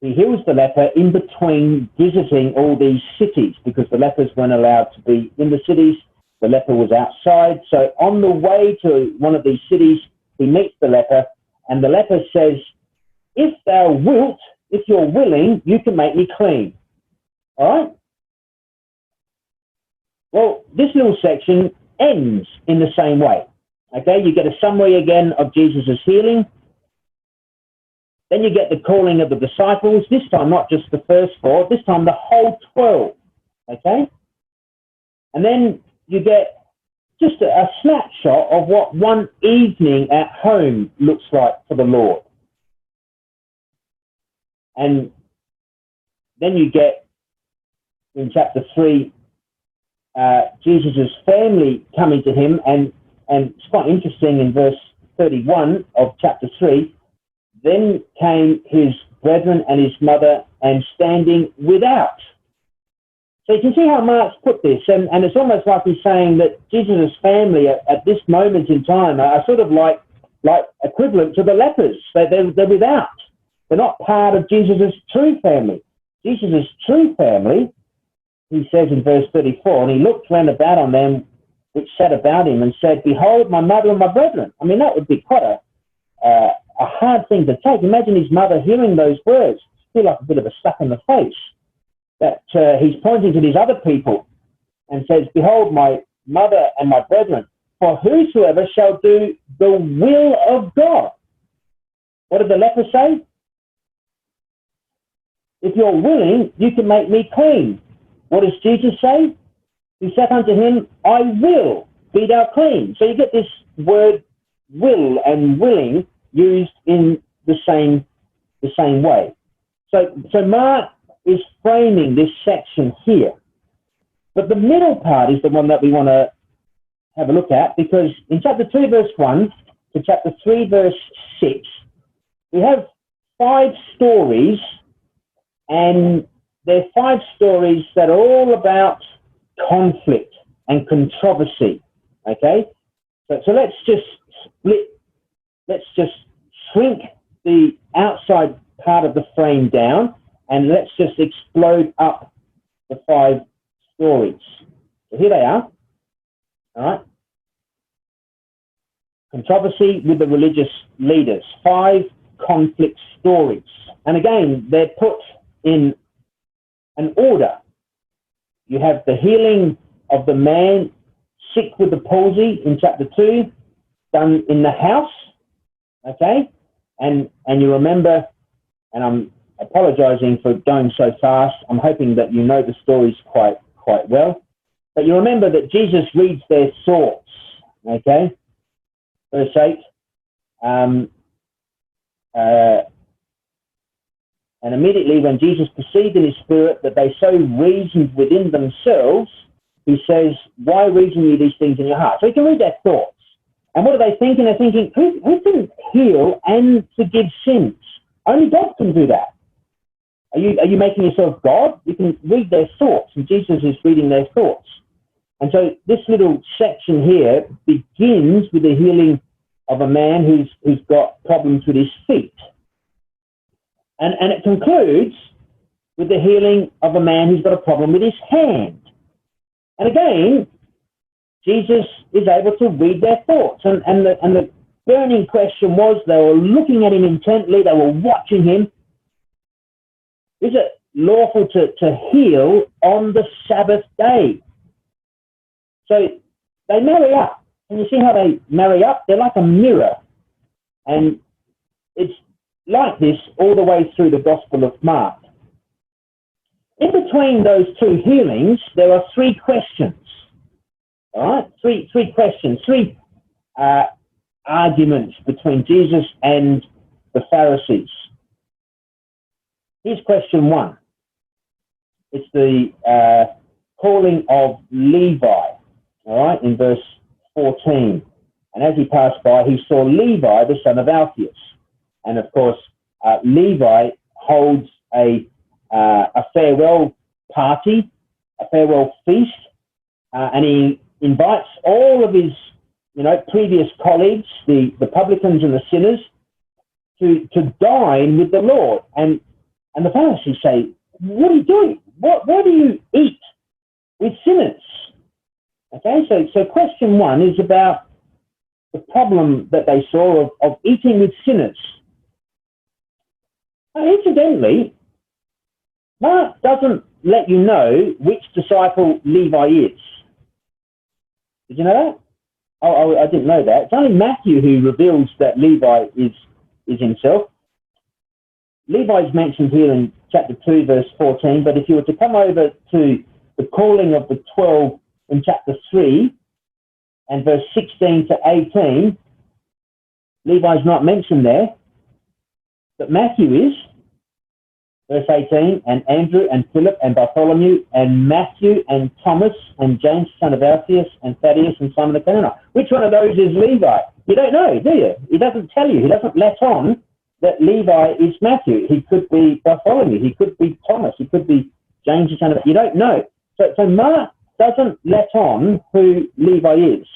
he heals the leper in between visiting all these cities because the lepers weren't allowed to be in the cities. The leper was outside. So on the way to one of these cities, he meets the leper, and the leper says, if thou wilt, if you're willing, you can make me clean. All right? Well, this little section ends in the same way. Okay, you get a summary again of Jesus' healing. Then you get the calling of the disciples, this time not just the first 4, this time the whole 12. Okay? And then you get just a snapshot of what one evening at home looks like for the Lord. And then you get, in chapter 3, Jesus' family coming to him, and it's quite interesting in verse 31 of chapter 3, then came his brethren and his mother, and standing without. So you can see how Mark's put this, and it's almost like he's saying that Jesus' family at this moment in time are sort of like equivalent to the lepers. They're without. They're not part of Jesus' true family. Jesus' true family, he says in verse 34, and he looked round about on them which sat about him and said, behold, my mother and my brethren. I mean, that would be quite a hard thing to take. Imagine his mother hearing those words. Feel like a bit of a slap in the face. That he's pointing to these other people and says, behold, my mother and my brethren, for whosoever shall do the will of God. What did the leper say? If you're willing, you can make me clean. What does Jesus say? He said unto him, I will be thou clean. So you get this word will and willing used in the same way. So Mark is framing this section here. But the middle part is the one that we want to have a look at, because in chapter 2, verse 1 to chapter 3, verse 6, we have 5 stories, and they're 5 stories that are all about conflict and controversy, okay? So let's just shrink the outside part of the frame down, and let's just explode up the 5 stories. So here they are, all right? Controversy with the religious leaders, 5 conflict stories. And again, they're put in an order. You have the healing of the man sick with the palsy in chapter 2, done in the house, okay? And you remember, and I'm apologizing for going so fast, I'm hoping that you know the stories quite well, but you remember that Jesus reads their thoughts, okay? Verse 8, and immediately when Jesus perceived in his spirit that they so reasoned within themselves, he says, why reason you these things in your heart? So you can read their thoughts. And what are they thinking? They're thinking, who can heal and forgive sins? Only God can do that. Are you making yourself God? You can read their thoughts, and Jesus is reading their thoughts. And so this little section here begins with the healing of a man who's got problems with his feet. And it concludes with the healing of a man who's got a problem with his hand. And again, Jesus is able to read their thoughts. And the burning question was, they were looking at him intently, they were watching him. Is it lawful to heal on the Sabbath day? So they marry up. And you see how they marry up? They're like a mirror. And it's like this all the way through the Gospel of Mark. In between those 2 healings, there are 3 questions. All right? Three questions, 3 arguments between Jesus and the Pharisees. Here's question 1. It's the calling of Levi, all right, in verse 14. And as he passed by, he saw Levi, the son of Alphaeus. And of course, Levi holds a farewell party, a farewell feast, and he invites all of his, previous colleagues, the publicans and the sinners, to dine with the Lord. And the Pharisees say, what are you doing? Why do you eat with sinners? Okay, so question 1 is about the problem that they saw of eating with sinners. Now, incidentally, Mark doesn't let you know which disciple Levi is. Did you know that? Oh, I didn't know that. It's only Matthew who reveals that Levi is himself. Levi's mentioned here in chapter 2, verse 14, but if you were to come over to the calling of the 12 in chapter 3 and verse 16 to 18, Levi's not mentioned there, but Matthew is. Verse 18, and Andrew and Philip and Bartholomew and Matthew and Thomas and James, son of Alphaeus, and Thaddeus and Simon the Canaanite. Which one of those is Levi? You don't know, do you? He doesn't tell you. He doesn't let on that Levi is Matthew. He could be Bartholomew. He could be Thomas. He could be James, the son of... You don't know. So Mark doesn't let on who Levi is.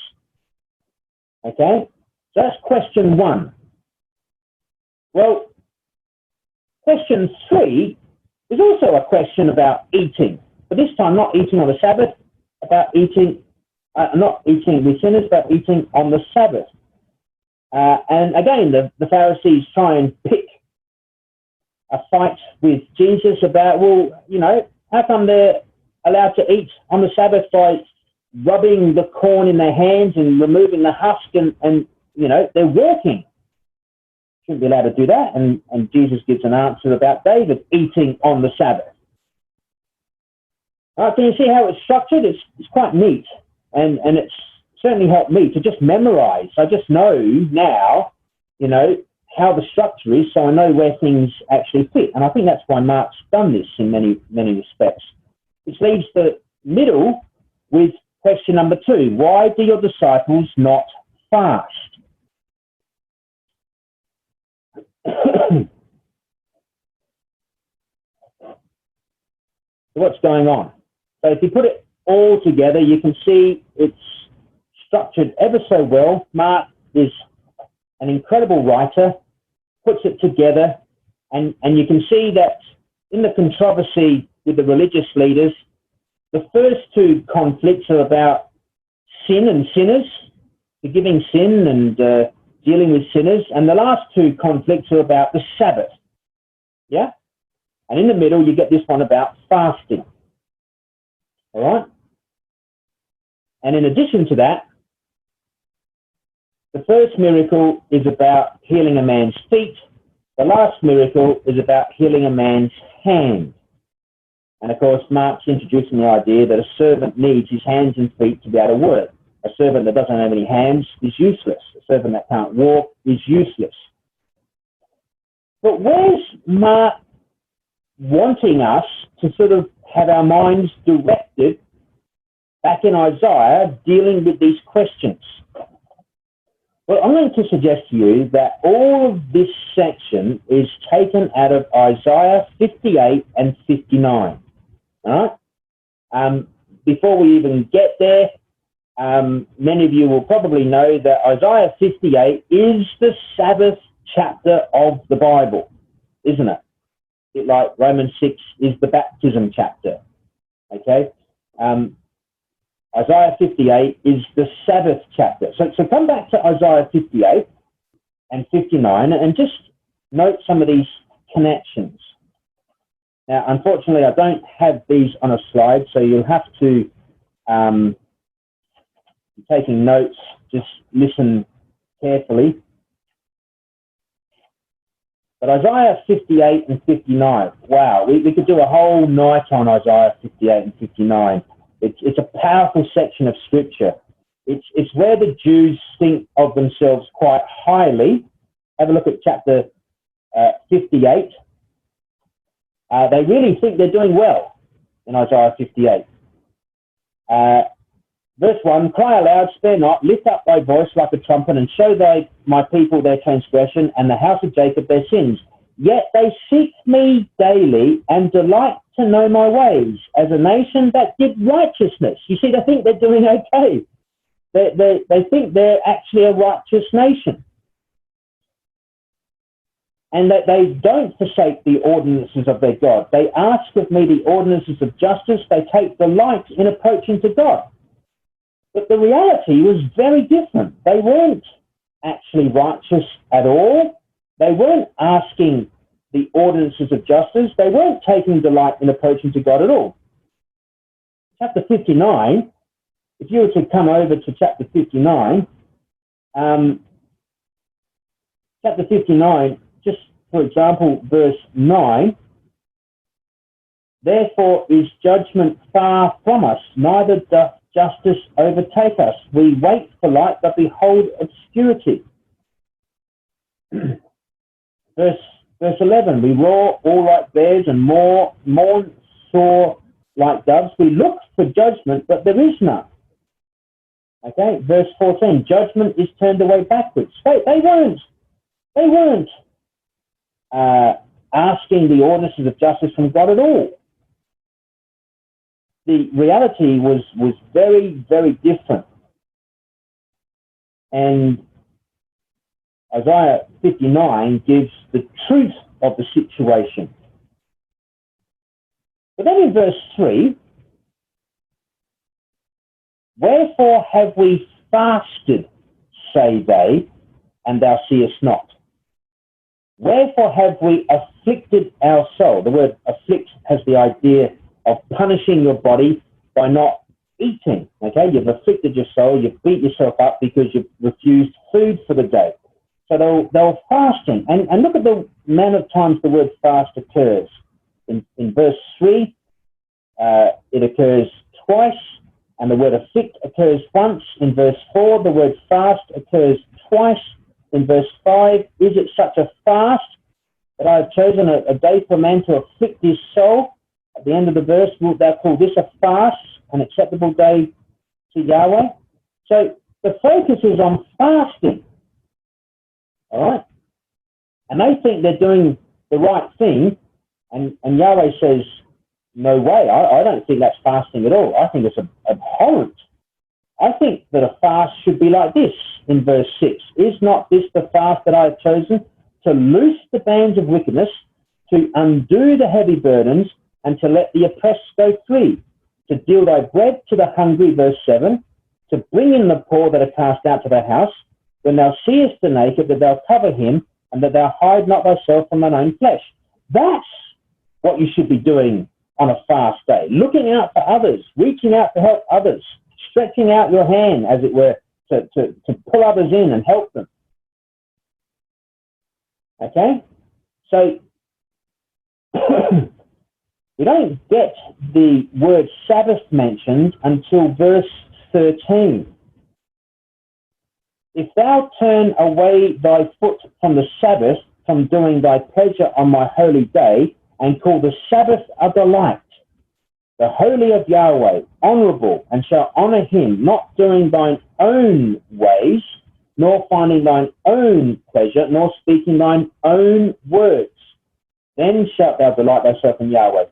Okay? So that's question 1. Well, question 3 is also a question about eating, but this time not eating on the Sabbath, about eating, not eating with sinners, but eating on the Sabbath. And again, the Pharisees try and pick a fight with Jesus about, well, how come they're allowed to eat on the Sabbath by rubbing the corn in their hands and removing the husk and they're working. Shouldn't be allowed to do that. And Jesus gives an answer about David eating on the Sabbath. Can you see how it's structured? It's quite neat. And it's certainly helped me to just memorize. I just know now, how the structure is, so I know where things actually fit. And I think that's why Mark's done this in many respects. Which leaves the middle with question number 2. Why do your disciples not fast? So what's going on? So if you put it all together, you can see it's structured ever so well. Mark is an incredible writer, puts it together, and you can see that in the controversy with the religious leaders, the first 2 conflicts are about sin and sinners, forgiving sin and dealing with sinners, and the last 2 conflicts are about the Sabbath. Yeah? And in the middle, you get this one about fasting. All right? And in addition to that, the first miracle is about healing a man's feet. The last miracle is about healing a man's hand. And of course, Mark's introducing the idea that a servant needs his hands and feet to be able to work. A servant that doesn't have any hands is useless. A servant that can't walk is useless. But where's Mark wanting us to sort of have our minds directed back in Isaiah dealing with these questions? Well, I'm going to suggest to you that all of this section is taken out of Isaiah 58 and 59. All right? Before we even get there, many of you will probably know that Isaiah 58 is the Sabbath chapter of the Bible, isn't it? It like Romans 6 is the baptism chapter. Okay? Isaiah 58 is the Sabbath chapter. So come back to Isaiah 58 and 59 and just note some of these connections. Now, unfortunately, I don't have these on a slide, so you'll have to, taking notes, just listen carefully. But Isaiah 58 and 59, wow, we could do a whole night on Isaiah 58 and 59. It's a powerful section of scripture. It's where the Jews think of themselves quite highly. Have a look at chapter 58. They really think they're doing well in Isaiah 58. Verse 1, cry aloud, spare not, lift up thy voice like a trumpet, and show my people their transgression, and the house of Jacob their sins. Yet they seek me daily and delight to know my ways, as a nation that did righteousness. You see, they think they're doing okay. They think they're actually a righteous nation. And that they don't forsake the ordinances of their God. They ask of me the ordinances of justice. They take delight in approaching to God. But the reality was very different. They weren't actually righteous at all. They weren't asking the ordinances of justice. They weren't taking delight in approaching to God at all. Chapter 59, if you were to come over to chapter 59, chapter 59, just for example, verse 9, therefore is judgment far from us, neither doth justice overtake us. We wait for light, but behold obscurity. Verse 11, we roar all like bears and mourn sore like doves. We look for judgment, but there is none. Okay, verse 14, judgment is turned away backwards. They weren't asking the ordinances of justice from God at all. The reality was very, very different. And Isaiah 59 gives the truth of the situation. But then in verse 3, wherefore have we fasted, say they, and thou seest not? Wherefore have we afflicted our soul? The word afflict has the idea of punishing your body by not eating. Okay, you've afflicted your soul, you've beat yourself up because you've refused food for the day. So they were fasting. And look at the amount of times the word fast occurs. In verse 3, it occurs twice, and the word afflict occurs once. In verse 4, the word fast occurs twice. in verse 5, is it such a fast that I have chosen a day for man to afflict his soul? At the end of the verse, wilt thou call this a fast, an acceptable day to Yahweh? So the focus is on fasting, all right? And they think they're doing the right thing, and Yahweh says, no way, I don't think that's fasting at all. I think it's abhorrent. I think that a fast should be like this in verse 6. Is not this the fast that I have chosen? To loose the bands of wickedness, to undo the heavy burdens, and to let the oppressed go free, to deal thy bread to the hungry, verse 7, to bring in the poor that are cast out to thy house, when thou seest the naked, that thou cover him, and that thou hide not thyself from thine own flesh. That's what you should be doing on a fast day, looking out for others, reaching out to help others, stretching out your hand, as it were, to pull others in and help them. Okay? So, we don't get the word Sabbath mentioned until verse 13. If thou turn away thy foot from the Sabbath, from doing thy pleasure on my holy day, and call the Sabbath a delight, the holy of Yahweh, honourable, and shall honour him, not doing thine own ways, nor finding thine own pleasure, nor speaking thine own words, then shalt thou delight thyself in Yahweh.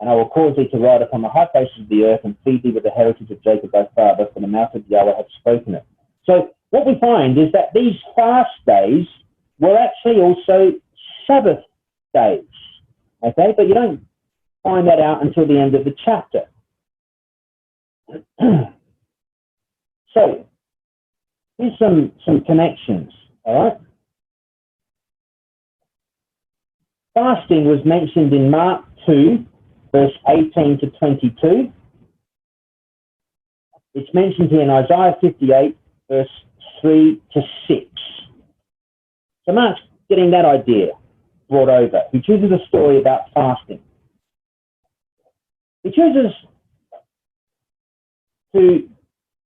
And I will cause thee to ride upon the high places of the earth, and feed thee with the heritage of Jacob thy father, for the mouth of Yahweh hath spoken it. So what we find is that these fast days were actually also Sabbath days. Okay, but you don't find that out until the end of the chapter. So here's some connections, all right? Fasting was mentioned in Mark 2, verse 18 to 22. It's mentioned here in Isaiah 58, verse 3 to 6. So Mark's getting that idea brought over. He chooses a story about fasting. He chooses to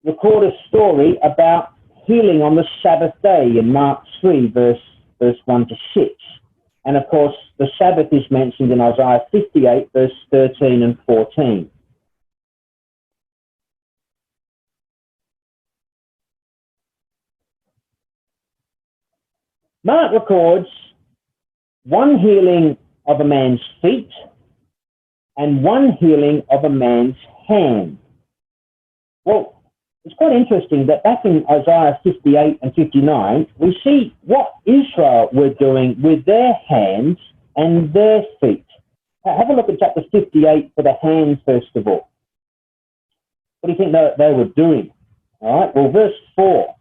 record a story about healing on the Sabbath day in Mark 3, verse 1 to 6. And of course, the Sabbath is mentioned in Isaiah 58, verse 13 and 14. Mark records one healing of a man's feet and one healing of a man's hand. Well, it's quite interesting that back in Isaiah 58 and 59, we see what Israel were doing with their hands and their feet. Have a look at chapter 58 for the hands, first of all. What do you think they were doing? All right, well, verse 4.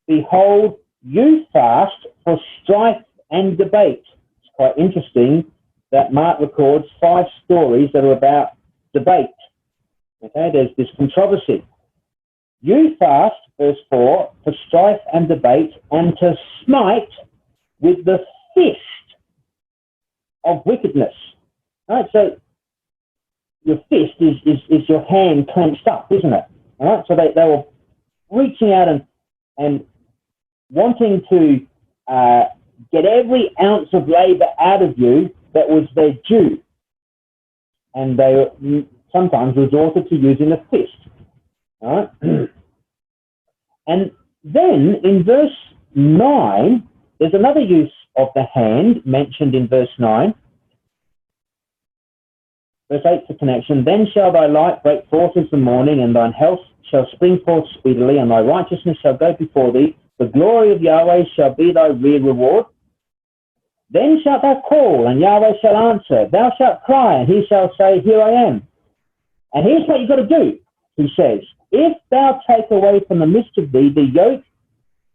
Behold, you fast for strife and debate. It's quite interesting that Mark records 5 stories that are about debate. Okay, there's this controversy. You fast, verse 4, for strife and debate, and to smite with the fist of wickedness. All right, so your fist is your hand clenched up, isn't it? All right, so they were reaching out and wanting to get every ounce of labour out of you that was their due. And they sometimes resorted to using a fist. All right? And then in verse 9, there's another use of the hand mentioned in verse 9. Verse 8 for connection. Then shall thy light break forth as the morning, and thine health shall spring forth speedily, and thy righteousness shall go before thee. The glory of Yahweh shall be thy real reward. Then shalt thou call, and Yahweh shall answer. Thou shalt cry, and he shall say, Here I am. And here's what you've got to do, he says. If thou take away from the midst of thee the yoke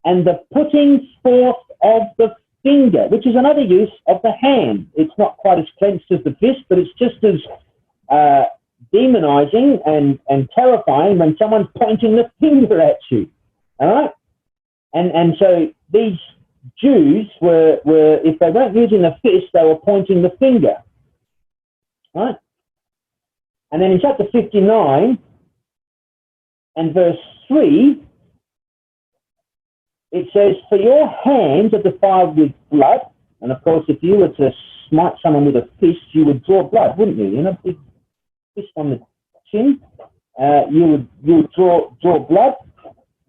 and the putting forth of the finger, which is another use of the hand. It's not quite as clenched as the fist, but it's just as demonizing and terrifying when someone's pointing the finger at you. All right? And so these Jews were, if they weren't using the fist, they were pointing the finger. Right? And then in chapter 59 and verse 3, it says, for your hands are defiled with blood. And of course, if you were to smite someone with a fist, you would draw blood, wouldn't you? You know, big fist on the chin, you would draw blood.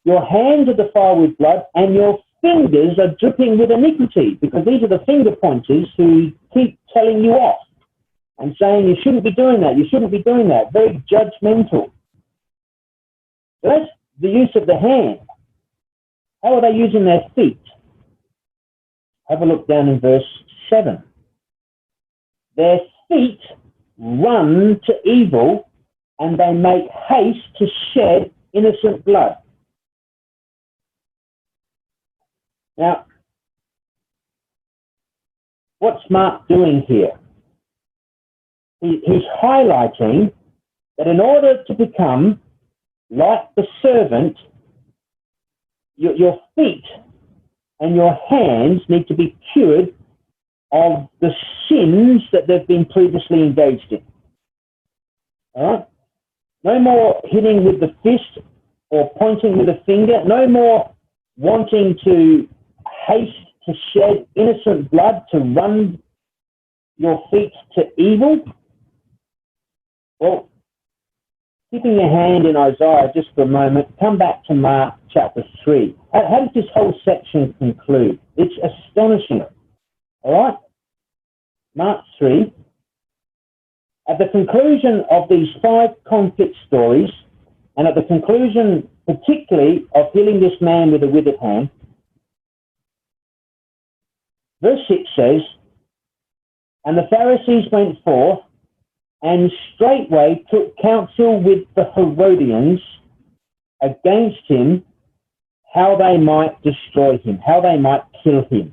Your hands are defiled with blood, and your fingers are dripping with iniquity, because these are the finger pointers who keep telling you off and saying you shouldn't be doing that, you shouldn't be doing that. Very judgmental. So that's the use of the hand. How are they using their feet? Have a look down in verse 7. Their feet run to evil, and they make haste to shed innocent blood. Now, what's Mark doing here? He's highlighting that in order to become like the servant, your feet and your hands need to be cured of the sins that they've been previously engaged in. All right? No more hitting with the fist or pointing with a finger. No more wanting to haste to shed innocent blood, to run your feet to evil. Well, keeping your hand in Isaiah just for a moment, come back to Mark chapter 3. How does this whole section conclude? It's astonishing. All right? Mark 3. At the conclusion of these 5 conflict stories, and at the conclusion particularly of healing this man with a withered hand, verse 6 says, and the Pharisees went forth and straightway took counsel with the Herodians against him, how they might destroy him, how they might kill him.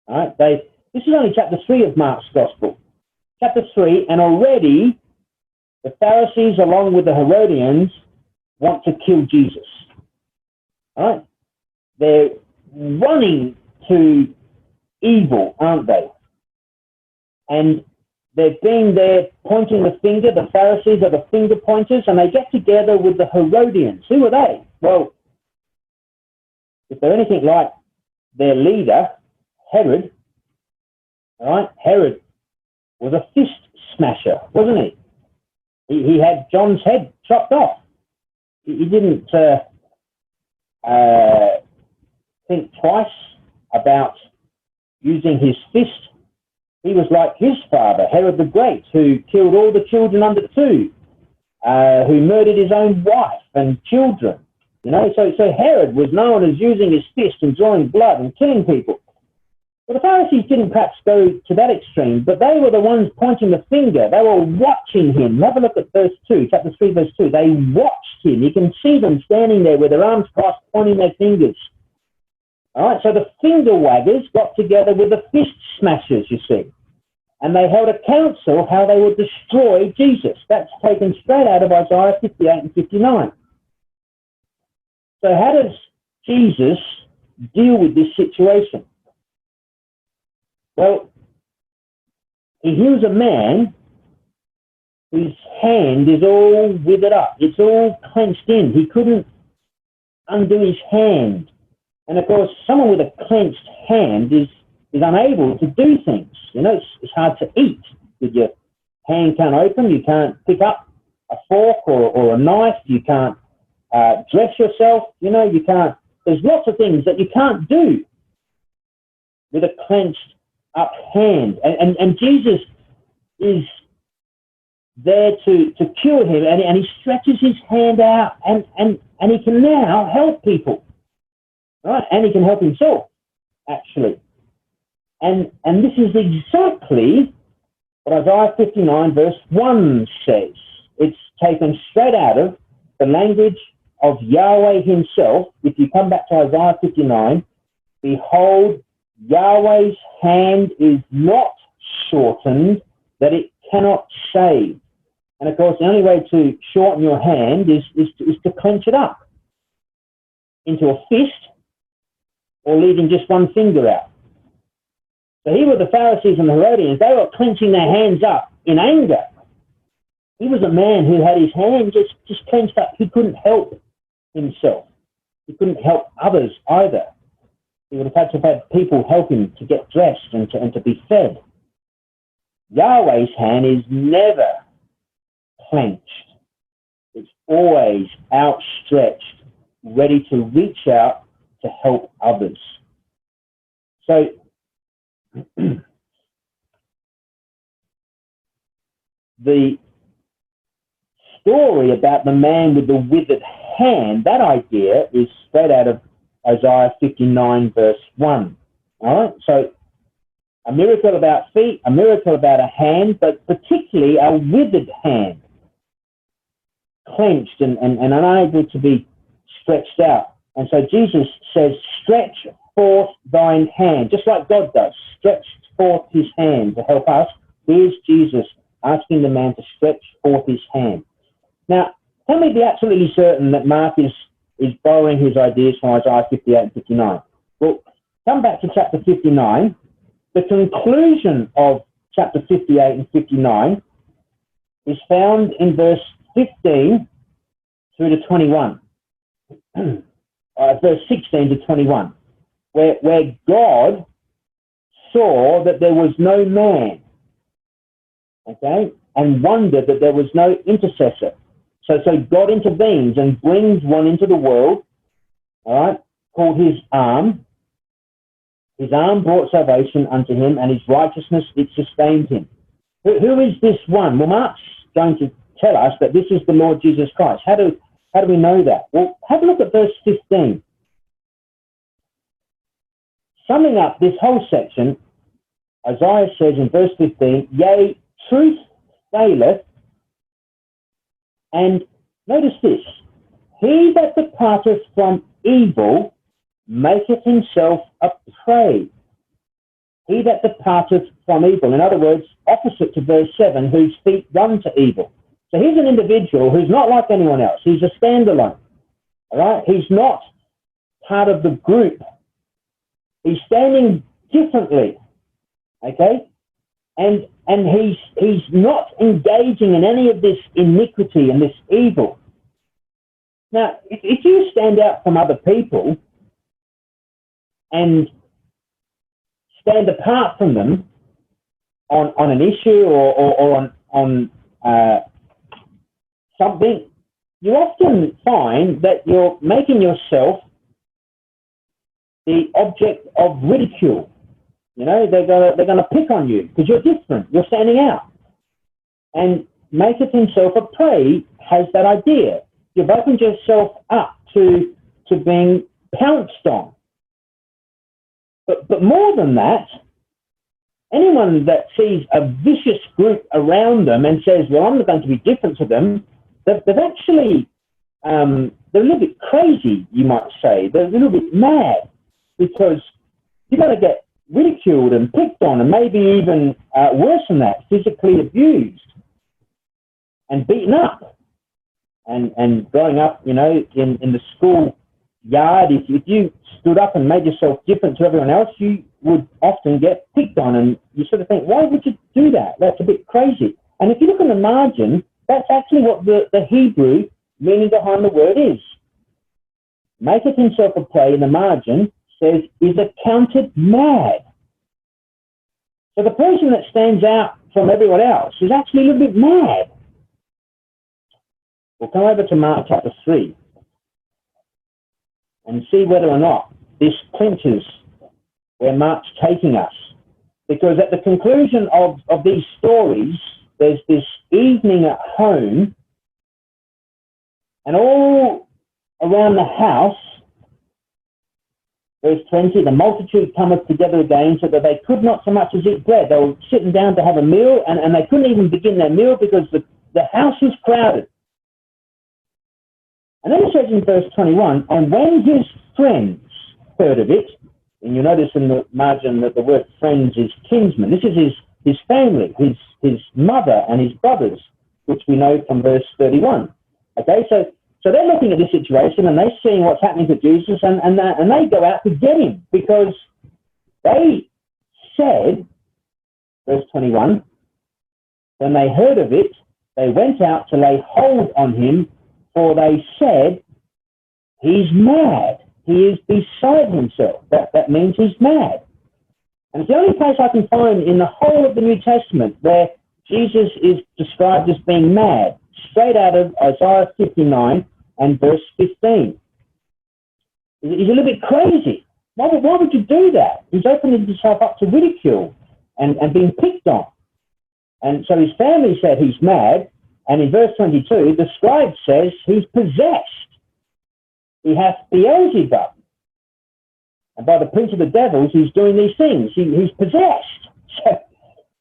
All right? This is only chapter 3 of Mark's Gospel. Chapter 3, and already the Pharisees, along with the Herodians, want to kill Jesus. All right? They're running to evil, aren't they? And they've been there pointing the finger. The Pharisees are the finger pointers, and they get together with the Herodians. Who are they? Well, if they're anything like their leader, Herod, all right, Herod was a fist smasher, wasn't he? He had John's head chopped off. He didn't think twice about using his fist. He was like his father, Herod the Great, who killed all the children under 2, who murdered his own wife and children. You know, so Herod was known as using his fist and drawing blood and killing people. Well, the Pharisees didn't perhaps go to that extreme, but they were the ones pointing the finger. They were watching him. Have a look at verse 2, chapter 3, verse 2. They watched him. You can see them standing there with their arms crossed, pointing their fingers. All right, so the finger waggers got together with the fist smashers, you see. And they held a council how they would destroy Jesus. That's taken straight out of Isaiah 58 and 59. So how does Jesus deal with this situation? Well, he heals a man whose hand is all withered up. It's all clenched in. He couldn't undo his hand. And of course, someone with a clenched hand is unable to do things. You know, it's hard to eat with your hand can't open. You can't pick up a fork or a knife. You can't dress yourself. You know, you can't. There's lots of things that you can't do with a clenched up hand. And Jesus is there to cure him, and he stretches his hand out, and he can now help people. Right? And he can help himself, actually. And this is exactly what Isaiah 59 verse 1 says. It's taken straight out of the language of Yahweh himself. If you come back to Isaiah 59, behold, Yahweh's hand is not shortened that it cannot save. And of course, the only way to shorten your hand is to clench it up into a fist or leaving just one finger out. So here were the Pharisees and the Herodians. They were clenching their hands up in anger. He was a man who had his hand just clenched up. He couldn't help himself. He couldn't help others either. He would have had to have people help him to get dressed and to be fed. Yahweh's hand is never clenched. It's always outstretched, ready to reach out to help others. So the story about the man with the withered hand, that idea is straight out of Isaiah 59 verse 1. All right, so a miracle about feet, a miracle about a hand, but particularly a withered hand, clenched and unable to be stretched out. And so Jesus says, stretch forth thine hand, just like God does, stretch forth his hand to help us. Here's Jesus asking the man to stretch forth his hand. Now, can we be absolutely certain that Mark is borrowing his ideas from Isaiah 58 and 59? Well, come back to chapter 59. The conclusion of chapter 58 and 59 is found in verse 15 through to 21. Verse 16 to 21, where God saw that there was no man, okay, and wondered that there was no intercessor. So God intervenes and brings one into the world, all right, called his arm. His arm brought salvation unto him, and his righteousness, it sustained him. Who is this one? Well, Mark's going to tell us that this is the Lord Jesus Christ. How do we know that? Well, have a look at verse 15. Summing up this whole section, Isaiah says in verse 15, yea, truth faileth, and notice this, he that departeth from evil maketh himself a prey. He that departeth from evil, in other words, opposite to verse 7, whose feet run to evil. So here's an individual who's not like anyone else. He's a standalone, all right? He's not part of the group. He's standing differently, okay? And he's not engaging in any of this iniquity and this evil. Now, if you stand out from other people and stand apart from them on an issue or on something, you often find that you're making yourself the object of ridicule. You know, they're gonna pick on you because you're different, you're standing out. And maketh himself a prey has that idea. You've opened yourself up to being pounced on. But more than that, anyone that sees a vicious group around them and says, well, I'm not going to be different to them, they've actually, they're a little bit crazy, you might say. They're a little bit mad because you're going to get ridiculed and picked on and maybe even worse than that, physically abused and beaten up. And growing up, you know, in the school yard, if you stood up and made yourself different to everyone else, you would often get picked on, and you sort of think, why would you do that? That's a bit crazy. And if you look in the margin, that's actually what the Hebrew meaning behind the word is. Maketh himself a prey in the margin says is accounted mad. So the person that stands out from everyone else is actually a little bit mad. We'll come over to Mark chapter 3 and see whether or not this clinches where Mark's taking us. Because at the conclusion of these stories, there's this evening at home, and all around the house, verse 20, the multitude cometh together again, so that they could not so much as eat bread. They were sitting down to have a meal, and they couldn't even begin their meal because the house was crowded. And then it says in verse 21, and when his friends heard of it, and you notice in the margin that the word friends is kinsmen. This is his family, his mother and his brothers, which we know from verse 31. Okay, so they're looking at this situation and they're seeing what's happening to Jesus, and they go out to get him because they said, verse 21, when they heard of it, they went out to lay hold on him, for they said, he's mad. he is beside himself. That means he's mad. And it's the only place I can find in the whole of the New Testament where Jesus is described as being mad, straight out of Isaiah 59 and verse 15. He's a little bit crazy. Why would you do that? He's opening himself up to ridicule and being picked on. And so his family said he's mad. And in verse 22, the scribe says he's possessed. He hath Beelzebub. And by the prince of the devils, he's doing these things. He's possessed.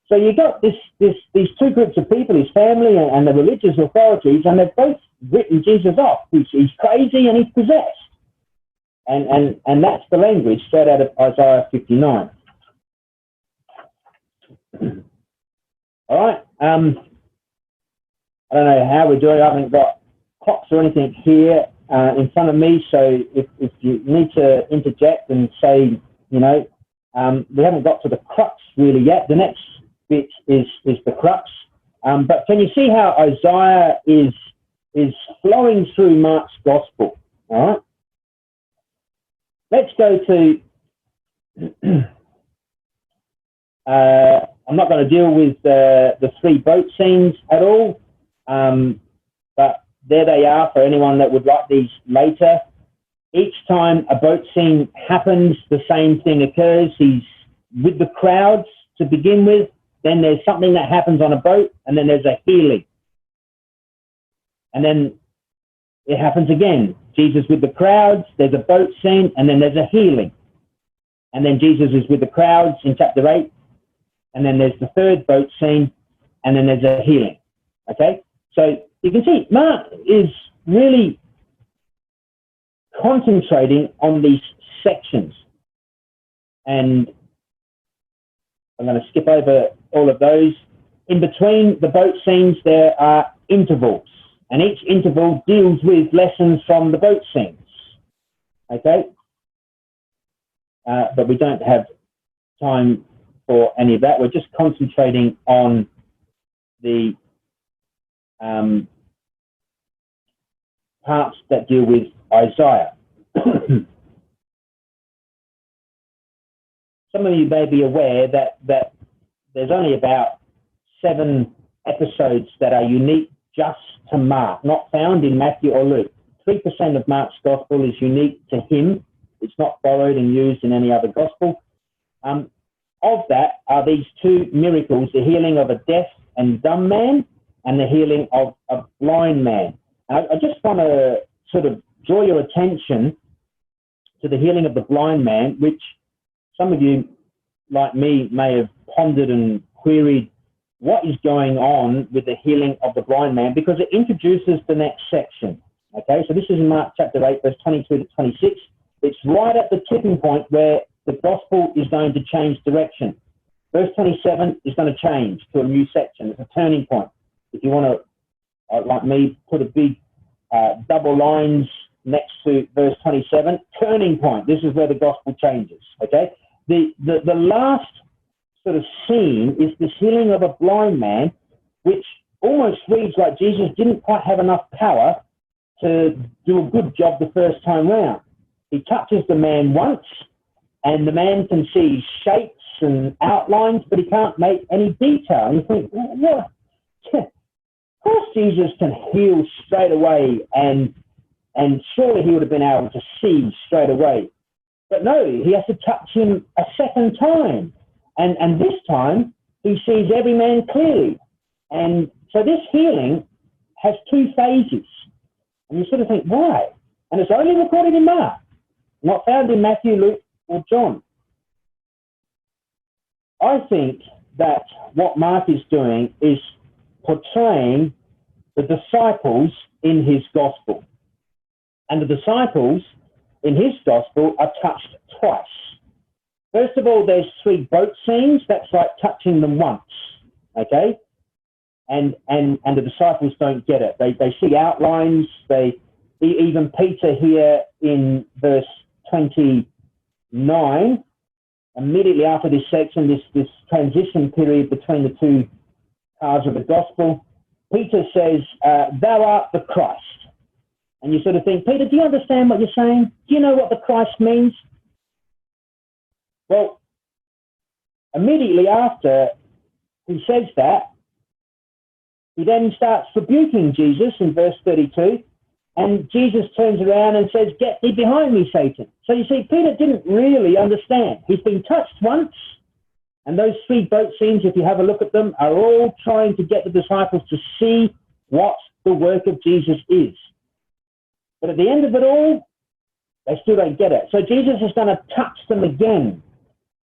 So you got these two groups of people, his family and the religious authorities, and they've both written Jesus off. He's crazy and he's possessed. And that's the language straight out of Isaiah 59. All right. I don't know how we're doing. I haven't got clocks or anything here in front of me. So if you need to interject and say, we haven't got to the crux really yet. The next bit is the crux. But can you see how Isaiah is flowing through Mark's gospel? All right. Let's go to. I'm not going to deal with the three boat scenes at all, but there they are for anyone that would like these later. Each time a boat scene happens, the same thing occurs. He's with the crowds to begin with, then there's something that happens on a boat, and then there's a healing. And then it happens again. Jesus with the crowds, there's a boat scene, and then there's a healing. And then Jesus is with the crowds in chapter 8, and then there's the third boat scene, and then there's a healing. Okay? So you can see Mark is really concentrating on these sections. And I'm going to skip over all of those. In between the boat scenes, there are intervals. And each interval deals with lessons from the boat scenes. Okay? But we don't have time for any of that. We're just concentrating on the parts that deal with Isaiah. Some of you may be aware that there's only about 7 episodes that are unique just to Mark, not found in Matthew or Luke. 3% of Mark's gospel is unique to him. It's not borrowed and used in any other gospel. Of that are these 2 miracles, the healing of a deaf and dumb man and the healing of a blind man. And I just want to sort of draw your attention to the healing of the blind man, which some of you, like me, may have pondered and queried what is going on with the healing of the blind man, because it introduces the next section. Okay, so this is in Mark chapter 8, verse 22 to 26. It's right at the tipping point where the gospel is going to change direction. Verse 27 is going to change to a new section. It's a turning point. If you want to, like me, put a big double lines next to verse 27, turning point. This is where the gospel changes. Okay, the last sort of scene is this healing of a blind man, which almost reads like Jesus didn't quite have enough power to do a good job the first time round. He touches the man once, and the man can see shapes and outlines, but he can't make any detail. And you think, what? Of course Jesus can heal straight away, and surely he would have been able to see straight away. But no, he has to touch him a second time. And this time, he sees every man clearly. And so this healing has 2 phases. And you sort of think, why? And it's only recorded in Mark, not found in Matthew, Luke, or John. I think that what Mark is doing is portraying the disciples in his gospel. And the disciples in his gospel are touched twice. First of all, there's 3 boat scenes. That's like touching them once, okay? And the disciples don't get it. They see outlines. Even Peter here in verse 29, immediately after this section, this transition period between the 2 halves of the gospel, Peter says, "Thou art the Christ." And you sort of think, Peter, do you understand what you're saying? Do you know what the Christ means? Well, immediately after he says that, he then starts rebuking Jesus in verse 32, and Jesus turns around and says, "Get thee behind me, Satan." So you see, Peter didn't really understand. He's been touched once, and those 3 boat scenes, if you have a look at them, are all trying to get the disciples to see what the work of Jesus is. But at the end of it all, they still don't get it. So Jesus is going to touch them again.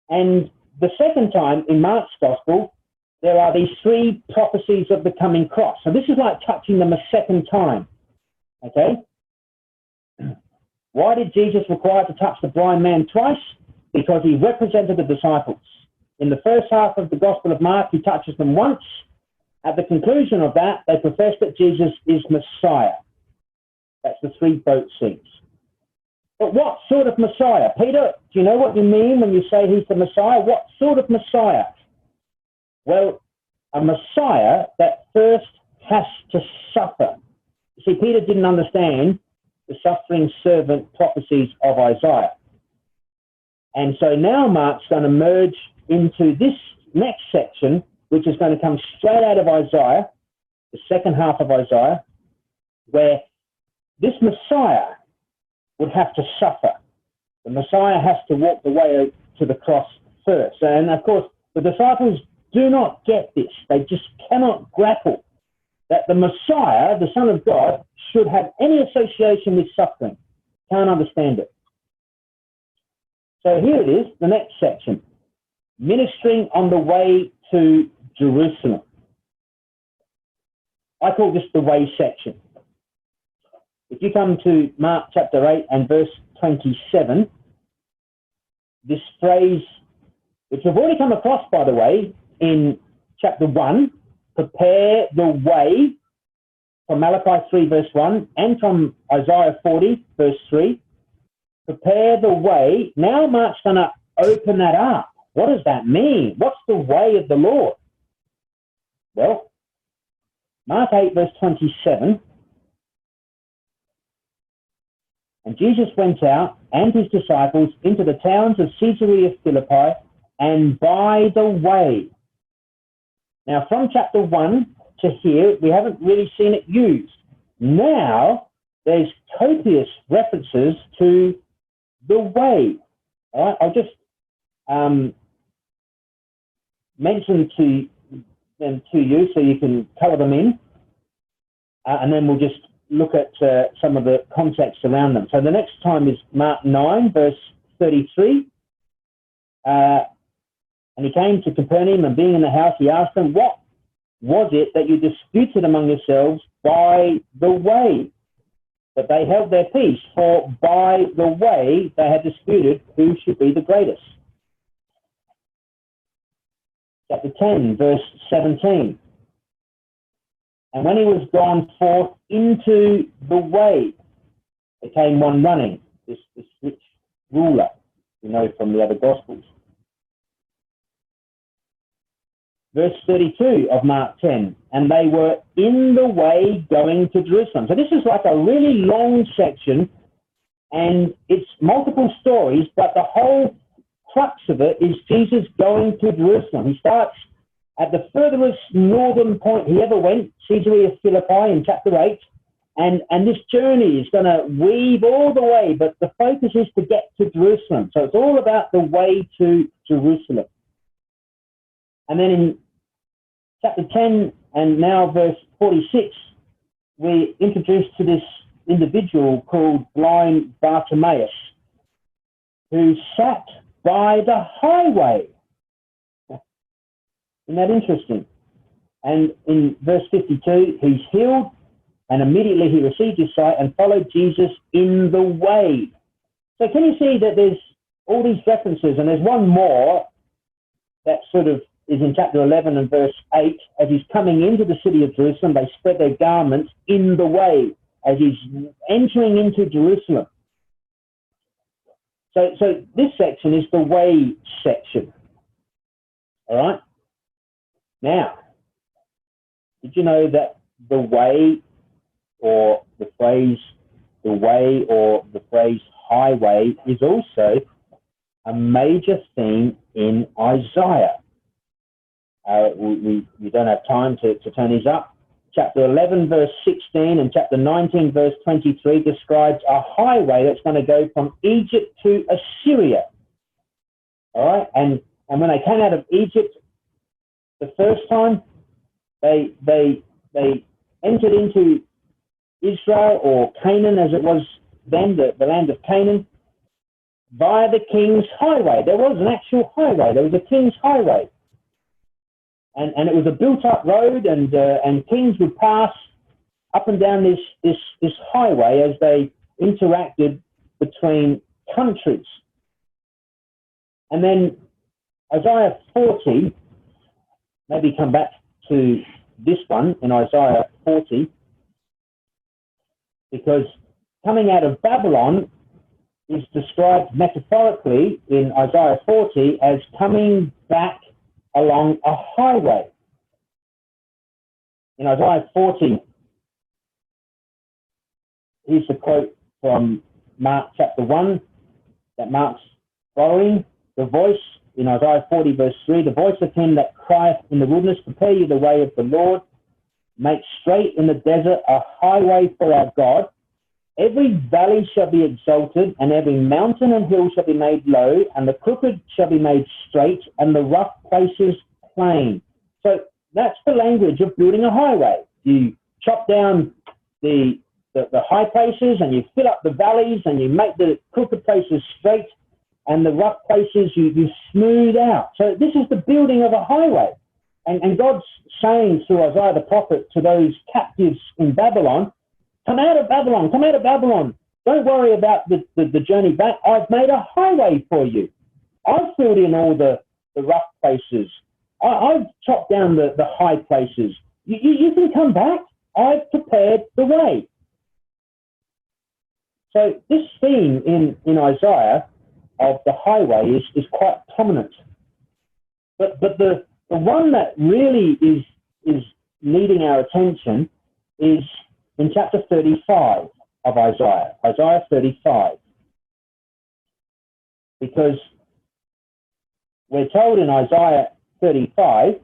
And the second time in Mark's Gospel, there are these 3 prophecies of the coming cross. So this is like touching them a second time. Okay? Why did Jesus require to touch the blind man twice? Because he represented the disciples. In the first half of the Gospel of Mark, he touches them once. At the conclusion of that, they profess that Jesus is Messiah. That's the 3 boat scenes. But what sort of Messiah? Peter, do you know what you mean when you say he's the Messiah? What sort of Messiah? Well, a Messiah that first has to suffer. You see, Peter didn't understand the suffering servant prophecies of Isaiah. And so now Mark's going to merge into this next section, which is going to come straight out of Isaiah, the second half of Isaiah, where this Messiah would have to suffer. The Messiah has to walk the way to the cross first. And of course, the disciples do not get this. They just cannot grapple that the Messiah, the Son of God, should have any association with suffering. Can't understand it. So here it is, the next section. Ministering on the way to Jerusalem. I call this the way section. If you come to Mark chapter 8 and verse 27, this phrase, which we've already come across, by the way, in chapter 1, prepare the way, from Malachi 3 verse 1, and from Isaiah 40 verse 3, prepare the way. Now Mark's going to open that up. What does that mean? What's the way of the Lord? Well, Mark 8 verse 27, and Jesus went out and his disciples into the towns of Caesarea Philippi, and by the way. Now, from chapter 1 to here, we haven't really seen it used. Now, there's copious references to the way. All right, I'll just mention them to you so you can colour them in, and then we'll just look at some of the context around them. So the next time is Mark 9, verse 33. And he came to Capernaum, and being in the house, he asked them, "What was it that you disputed among yourselves by the way?" But they held their peace, for by the way they had disputed who should be the greatest. Chapter 10, verse 17. And when he was gone forth into the way, there came one running, this rich ruler, you know, from the other Gospels. Verse 32 of Mark 10, and they were in the way going to Jerusalem. So this is like a really long section, and it's multiple stories, but the whole crux of it is Jesus going to Jerusalem. He starts at the furthest northern point he ever went, Caesarea Philippi in chapter 8, and this journey is going to weave all the way, but the focus is to get to Jerusalem. So it's all about the way to Jerusalem. And then in chapter 10 and now verse 46, we're introduced to this individual called blind Bartimaeus, who sat by the highway. Isn't that interesting? And in verse 52, he's healed, and immediately he received his sight and followed Jesus in the way. So can you see that there's all these references, and there's one more that sort of is in chapter 11 and verse 8. As he's coming into the city of Jerusalem, they spread their garments in the way as he's entering into Jerusalem. So this section is the way section. All right? Now, did you know that the way, or the phrase the way, or the phrase highway, is also a major theme in Isaiah. We don't have time to turn these up. Chapter 11, verse 16, and chapter 19, verse 23 describes a highway that's going to go from Egypt to Assyria. All right, and when they came out of Egypt the first time, they entered into Israel, or Canaan as it was then, the land of Canaan, via the king's highway. There was an actual highway. There was a king's highway. And it was a built-up road, and kings would pass up and down this highway as they interacted between countries. And then Isaiah 40, maybe come back to this one in Isaiah 40, because coming out of Babylon is described metaphorically in Isaiah 40 as coming back along a highway. In Isaiah 40, here's the quote from Mark chapter 1 that Mark's following. The voice, in Isaiah 40 verse 3, the voice of him that crieth in the wilderness, prepare you the way of the Lord, make straight in the desert a highway for our God. Every valley shall be exalted, and every mountain and hill shall be made low, and the crooked shall be made straight, and the rough places plain. So that's the language of building a highway. You chop down the high places, and you fill up the valleys, and you make the crooked places straight, and the rough places you smooth out. So this is the building of a highway. And God's saying through Isaiah the prophet to those captives in Babylon, come out of Babylon, come out of Babylon. Don't worry about the journey back. I've made a highway for you. I've filled in all the rough places. I've chopped down the high places. You can come back. I've prepared the way. So this theme in Isaiah of the highway is quite prominent. But the one that really is needing our attention is in chapter 35 of Isaiah, Isaiah 35. Because we're told in Isaiah 35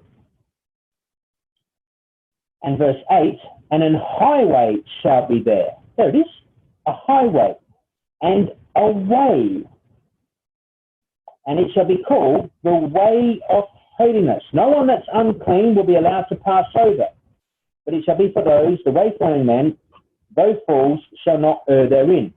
and verse 8, and an highway shall be there. There it is, a highway, and a way. And it shall be called the way of holiness. No one that's unclean will be allowed to pass over. But it shall be for those, the wayfaring men, those fools shall not err therein.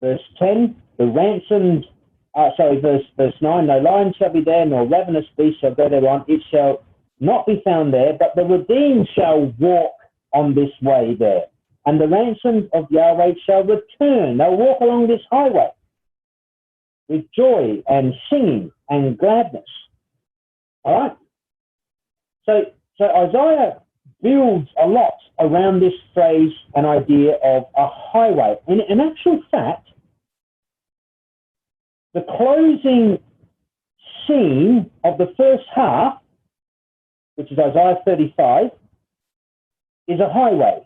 Verse 10, the ransomed, verse 9, no lion shall be there, nor ravenous beast shall go thereon. It shall not be found there, but the redeemed shall walk on this way there. And the ransomed of Yahweh shall return. They'll walk along this highway with joy and singing and gladness. All right? So Isaiah builds a lot around this phrase and idea of a highway. In actual fact, the closing scene of the first half, which is Isaiah 35, is a highway.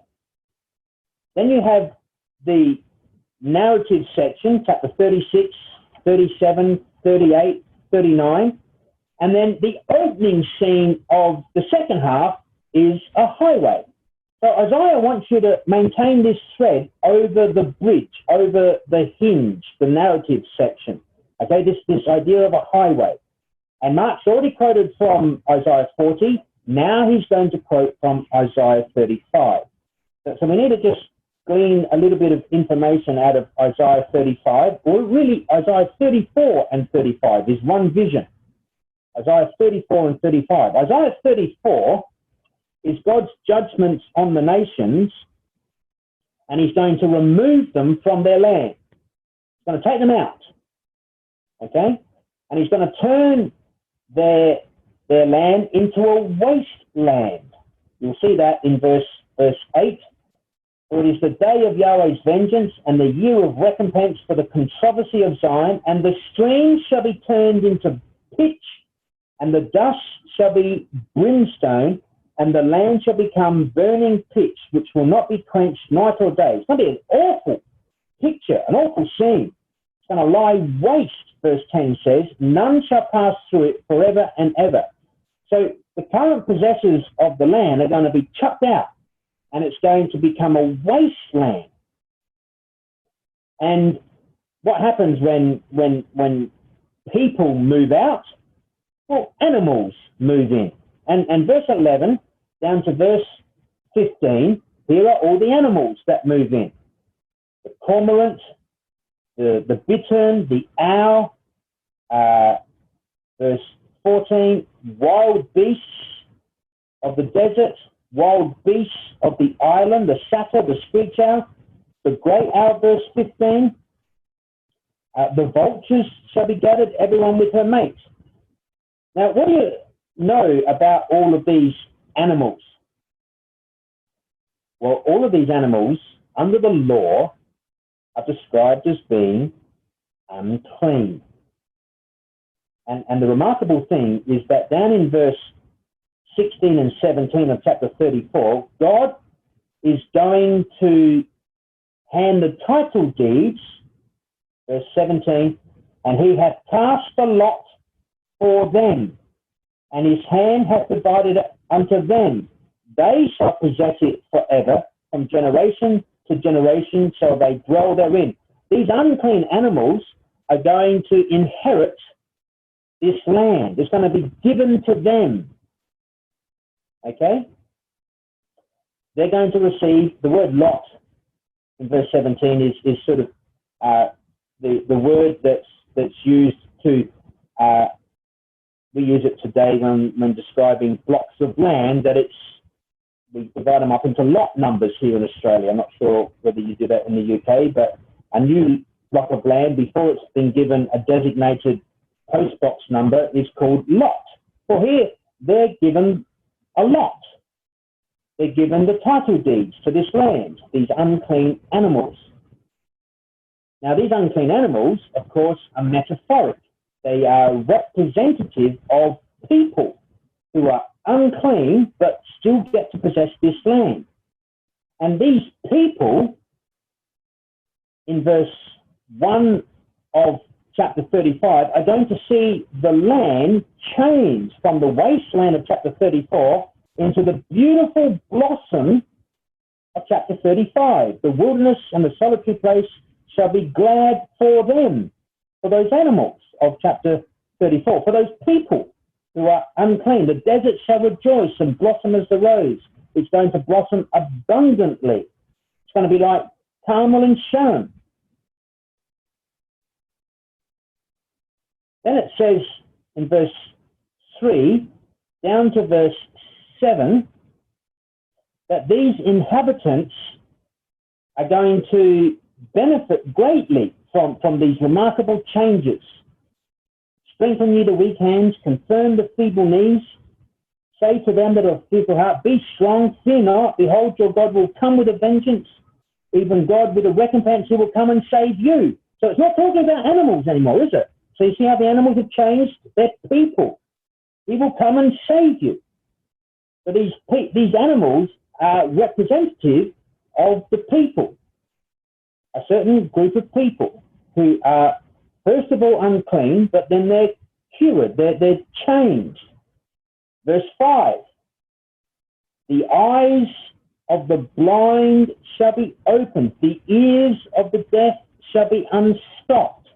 Then you have the narrative section, chapter 36, 37, 38, 39, and then the opening scene of the second half is a highway. So Isaiah wants you to maintain this thread over the bridge, over the hinge, the narrative section. Okay, this idea of a highway. And Mark's already quoted from Isaiah 40. Now he's going to quote from Isaiah 35. So we need to just glean a little bit of information out of Isaiah 35, or really Isaiah 34 and 35 is one vision. Isaiah 34 and 35. Isaiah 34 is God's judgments on the nations, and he's going to remove them from their land. He's going to take them out, okay? And he's going to turn their land into a wasteland. You'll see that in verse 8. For it is the day of Yahweh's vengeance and the year of recompense for the controversy of Zion, and the streams shall be turned into pitch, and the dust shall be brimstone, and the land shall become burning pitch, which will not be quenched night or day. It's going to be an awful picture, an awful scene. It's going to lie waste, verse 10 says, none shall pass through it forever and ever. So the current possessors of the land are going to be chucked out, and it's going to become a wasteland. And what happens when people move out? Well, animals move in. And verse 11 down to verse 15, here are all the animals that move in. The cormorant, the bittern, the owl, verse 14, wild beasts of the desert, wild beasts of the island, the satyr, the screech owl, the great owl, verse 15, the vultures shall be gathered, everyone with her mate. Now, what do you know about all of these animals? Well, all of these animals, under the law, are described as being unclean. And the remarkable thing is that down in verse 16 and 17 of chapter 34, God is going to hand the title deeds, verse 17, and he hath cast the lot for them, and his hand hath divided it unto them. They shall possess it forever, from generation to generation shall they dwell therein. These unclean animals are going to inherit this land. It's going to be given to them. Okay? They're going to receive, the word lot in verse 17 is sort of the word that's used to, we use it today when describing blocks of land, that we divide them up into lot numbers here in Australia. I'm not sure whether you do that in the UK, but a new block of land, before it's been given a designated postbox number, is called lot. Well, here they're given a lot. They're given the title deeds to this land, these unclean animals. Now, these unclean animals, of course, are metaphoric. They are representative of people who are unclean but still get to possess this land. And these people, in verse 1 of chapter 35, are going to see the land change from the wasteland of chapter 34 into the beautiful blossom of chapter 35. The wilderness and the solitary place shall be glad for them, for those animals of chapter 34, for those people who are unclean. The desert shall rejoice and blossom as the rose. It's going to blossom abundantly. It's going to be like Carmel and Sharon. Then it says in verse 3 down to verse 7 that these inhabitants are going to benefit greatly from these remarkable changes. Strengthen ye the weak hands, confirm the feeble knees. Say to them that are of feeble heart, be strong, fear not. Behold, your God will come with a vengeance. Even God with a recompense, he will come and save you. So it's not talking about animals anymore, is it? So you see how the animals have changed? They're people. He will come and save you. So these animals are representative of the people, a certain group of people who are, first of all, unclean, but then they're cured, they're changed. Verse 5, the eyes of the blind shall be opened, the ears of the deaf shall be unstopped.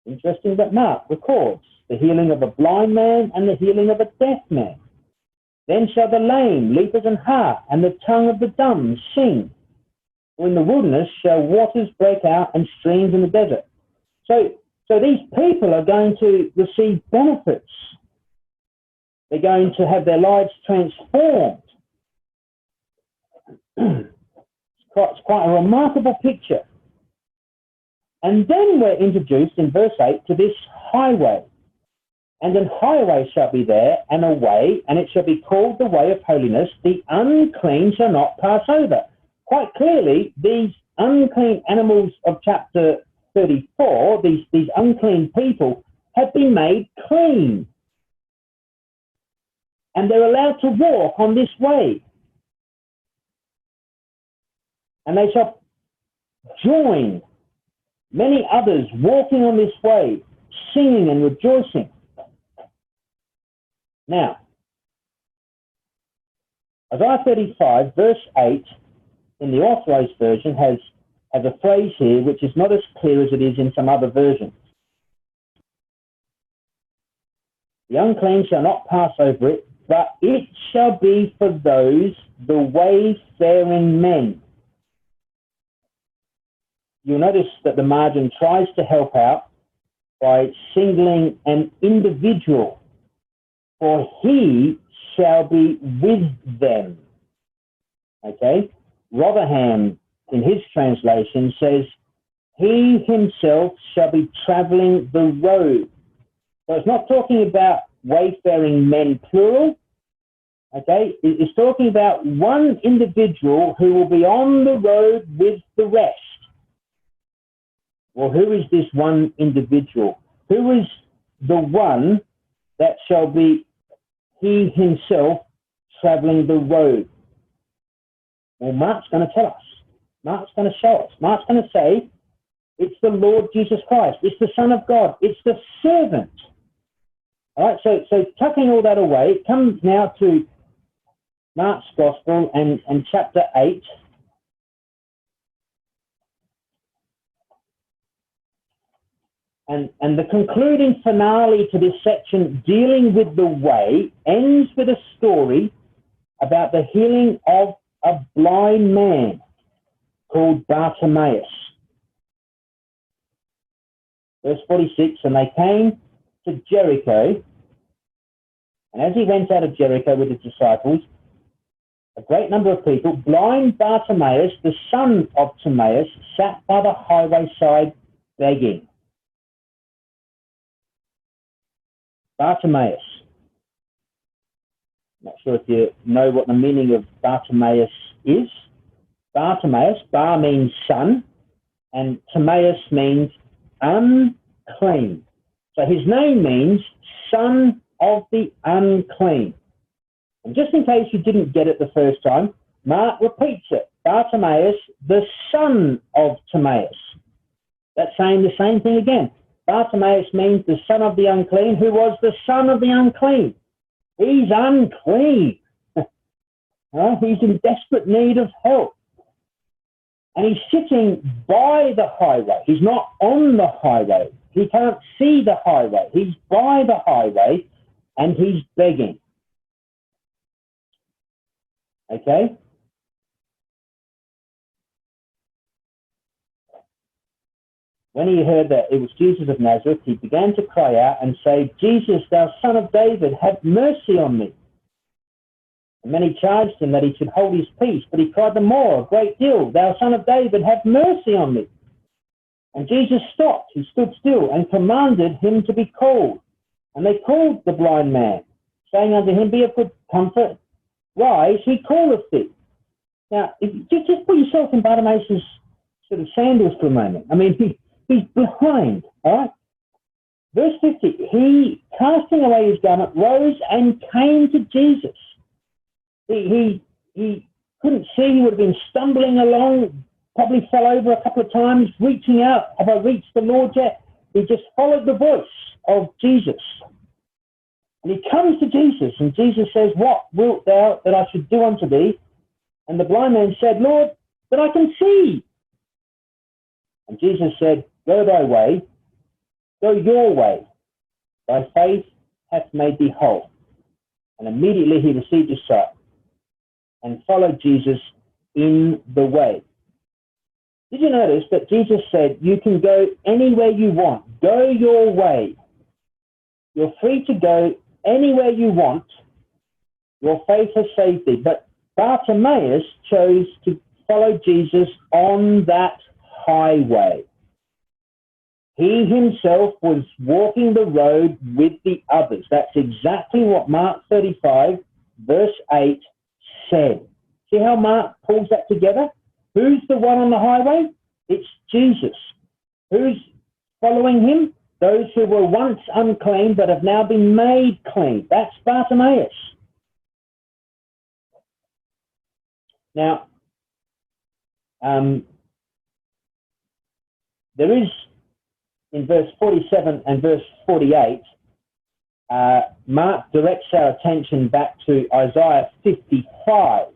Interesting that Mark records the healing of a blind man and the healing of a deaf man. Then shall the lame leap as an hart, and the tongue of the dumb sing. For in the wilderness shall waters break out and streams in the desert. So these people are going to receive benefits. They're going to have their lives transformed. It's quite a remarkable picture. And then we're introduced in verse 8 to this highway. And an highway shall be there, and a way, and it shall be called the way of holiness. The unclean shall not pass over. Quite clearly, these unclean animals of chapter 34, these unclean people, have been made clean. and they're allowed to walk on this way. And they shall join many others walking on this way, singing and rejoicing. Now, Isaiah 35, verse 8, in the Authorized Version, has a phrase here which is not as clear as it is in some other versions. The unclean shall not pass over it, but it shall be for those, the wayfaring men. You'll notice that the margin tries to help out by singling an individual, for he shall be with them. Okay? Rotherham, in his translation, says, he himself shall be travelling the road. So it's not talking about wayfaring men, plural. Okay? It's talking about one individual who will be on the road with the rest. Well, who is this one individual? Who is the one that shall be he himself travelling the road? Well, Mark's going to tell us. Mark's going to show us. Mark's going to say, it's the Lord Jesus Christ. It's the Son of God. It's the servant. All right, so tucking all that away, it comes now to Mark's Gospel and chapter 8. And the concluding finale to this section, dealing with the way, ends with a story about the healing of a blind man called Bartimaeus. Verse 46, and they came to Jericho, and as he went out of Jericho with his disciples, a great number of people, blind Bartimaeus, the son of Timaeus, sat by the highway side begging. Bartimaeus. Not sure if you know what the meaning of Bartimaeus is. Bartimaeus, bar means son, and Timaeus means unclean. So his name means son of the unclean. And just in case you didn't get it the first time, Mark repeats it. Bartimaeus, the son of Timaeus. That's saying the same thing again. Bartimaeus means the son of the unclean, who was the son of the unclean. He's unclean. He's in desperate need of help. And he's sitting by the highway. He's not on the highway. He can't see the highway. He's by the highway and he's begging. Okay? When he heard that it was Jesus of Nazareth, he began to cry out and say, Jesus, thou son of David, have mercy on me. And many charged him that he should hold his peace, but he cried the more, a great deal, thou son of David, have mercy on me. And Jesus stopped, he stood still, and commanded him to be called. And they called the blind man, saying unto him, be of good comfort, rise, he calleth thee. Now, just put yourself in Bartimaeus' sort of sandals for a moment. I mean, he's blind, all right? Verse 50, he, casting away his garment, rose and came to Jesus. He couldn't see, he would have been stumbling along, probably fell over a couple of times, reaching out, have I reached the Lord yet? He just followed the voice of Jesus. And he comes to Jesus, and Jesus says, what wilt thou that I should do unto thee? And the blind man said, Lord, that I can see. And Jesus said, go thy way, go your way, thy faith hath made thee whole. And immediately he received his sight and followed Jesus in the way. Did you notice that Jesus said, you can go anywhere you want, go your way. You're free to go anywhere you want. Your faith has saved thee. But Bartimaeus chose to follow Jesus on that highway. He himself was walking the road with the others. That's exactly what Mark 35, verse 8 said. See how Mark pulls that together? Who's the one on the highway? It's Jesus. Who's following him? Those who were once unclean but have now been made clean. That's Bartimaeus. Now, there is, in verse 47 and verse 48, Mark directs our attention back to Isaiah 55.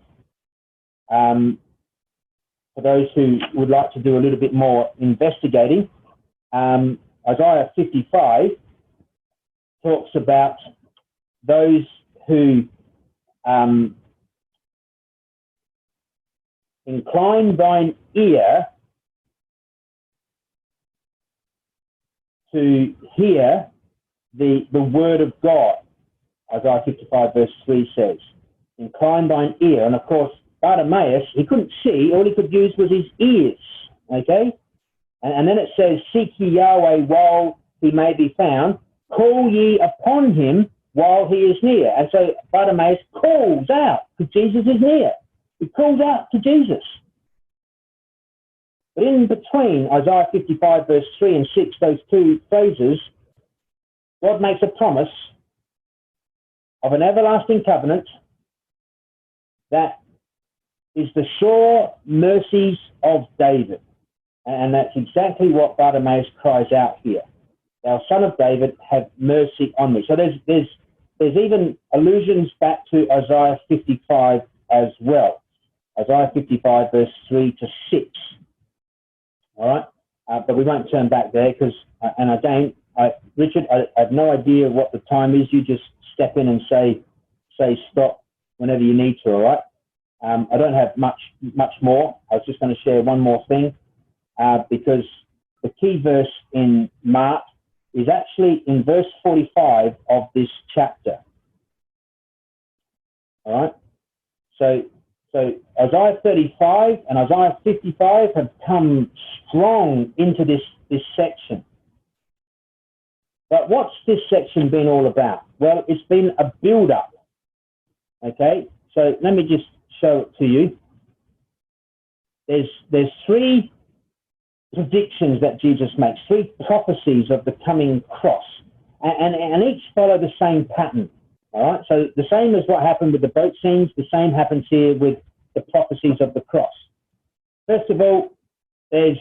For those who would like to do a little bit more investigating, Isaiah 55 talks about those who incline thine ear to hear the word of God. Isaiah 55 verse 3 says, incline thine ear. And of course, Bartimaeus, he couldn't see, all he could use was his ears, okay? And then it says, seek ye Yahweh while he may be found, call ye upon him while he is near. And so Bartimaeus calls out because Jesus is near. He calls out to Jesus. But in between Isaiah 55 verse 3 and 6, those two phrases, God makes a promise of an everlasting covenant that is the sure mercies of David. And that's exactly what Bartimaeus cries out here. Thou son of David, have mercy on me. So there's even allusions back to Isaiah 55 as well. Isaiah 55 verse 3 to 6. All right? But we won't turn back there because, and again, Richard, I have no idea what the time is. You just step in and say stop whenever you need to, all right? I don't have much more. I was just going to share one more thing because the key verse in Mark is actually in verse 45 of this chapter. All right? So Isaiah 35 and Isaiah 55 have come strong into this section. But what's this section been all about? Well, it's been a build-up. Okay? So let me just show it to you. There's three predictions that Jesus makes, three prophecies of the coming cross, and each follow the same pattern. All right, so the same as what happened with the boat scenes, the same happens here with the prophecies of the cross. First of all, there's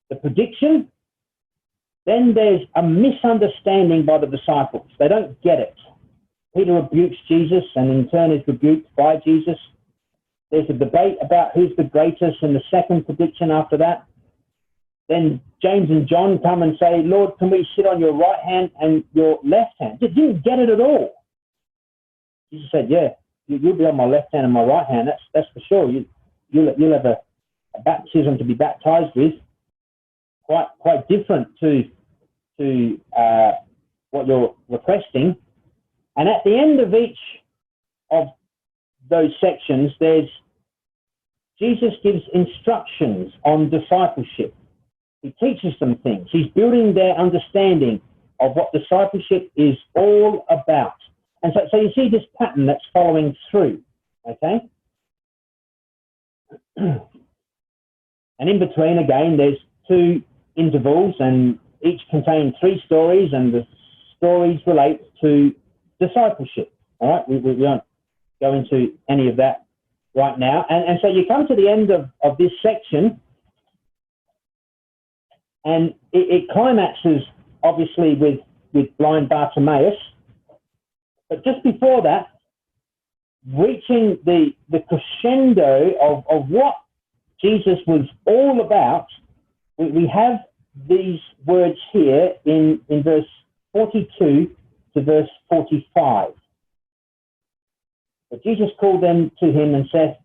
the prediction, then there's a misunderstanding by the disciples. They don't get it. Peter rebukes Jesus and in turn is rebuked by Jesus. There's a debate about who's the greatest in the second prediction after that. Then James and John come and say, Lord, can we sit on your right hand and your left hand? They didn't get it at all. Jesus said, yeah, you'll be on my left hand and my right hand. That's for sure. You'll have a baptism to be baptized with. Quite different to what you're requesting. And at the end of each of those sections, Jesus gives instructions on discipleship. He teaches them things. He's building their understanding of what discipleship is all about. And so you see this pattern that's following through, okay? And in between, again, there's two intervals, and each contain three stories, and the stories relate to discipleship, all right? We won't go into any of that right now. And so you come to the end of this section, and it climaxes, obviously, with blind Bartimaeus. But just before that, reaching the crescendo of what Jesus was all about, we have these words here in verse 42 to verse 45. But Jesus called them to him and said,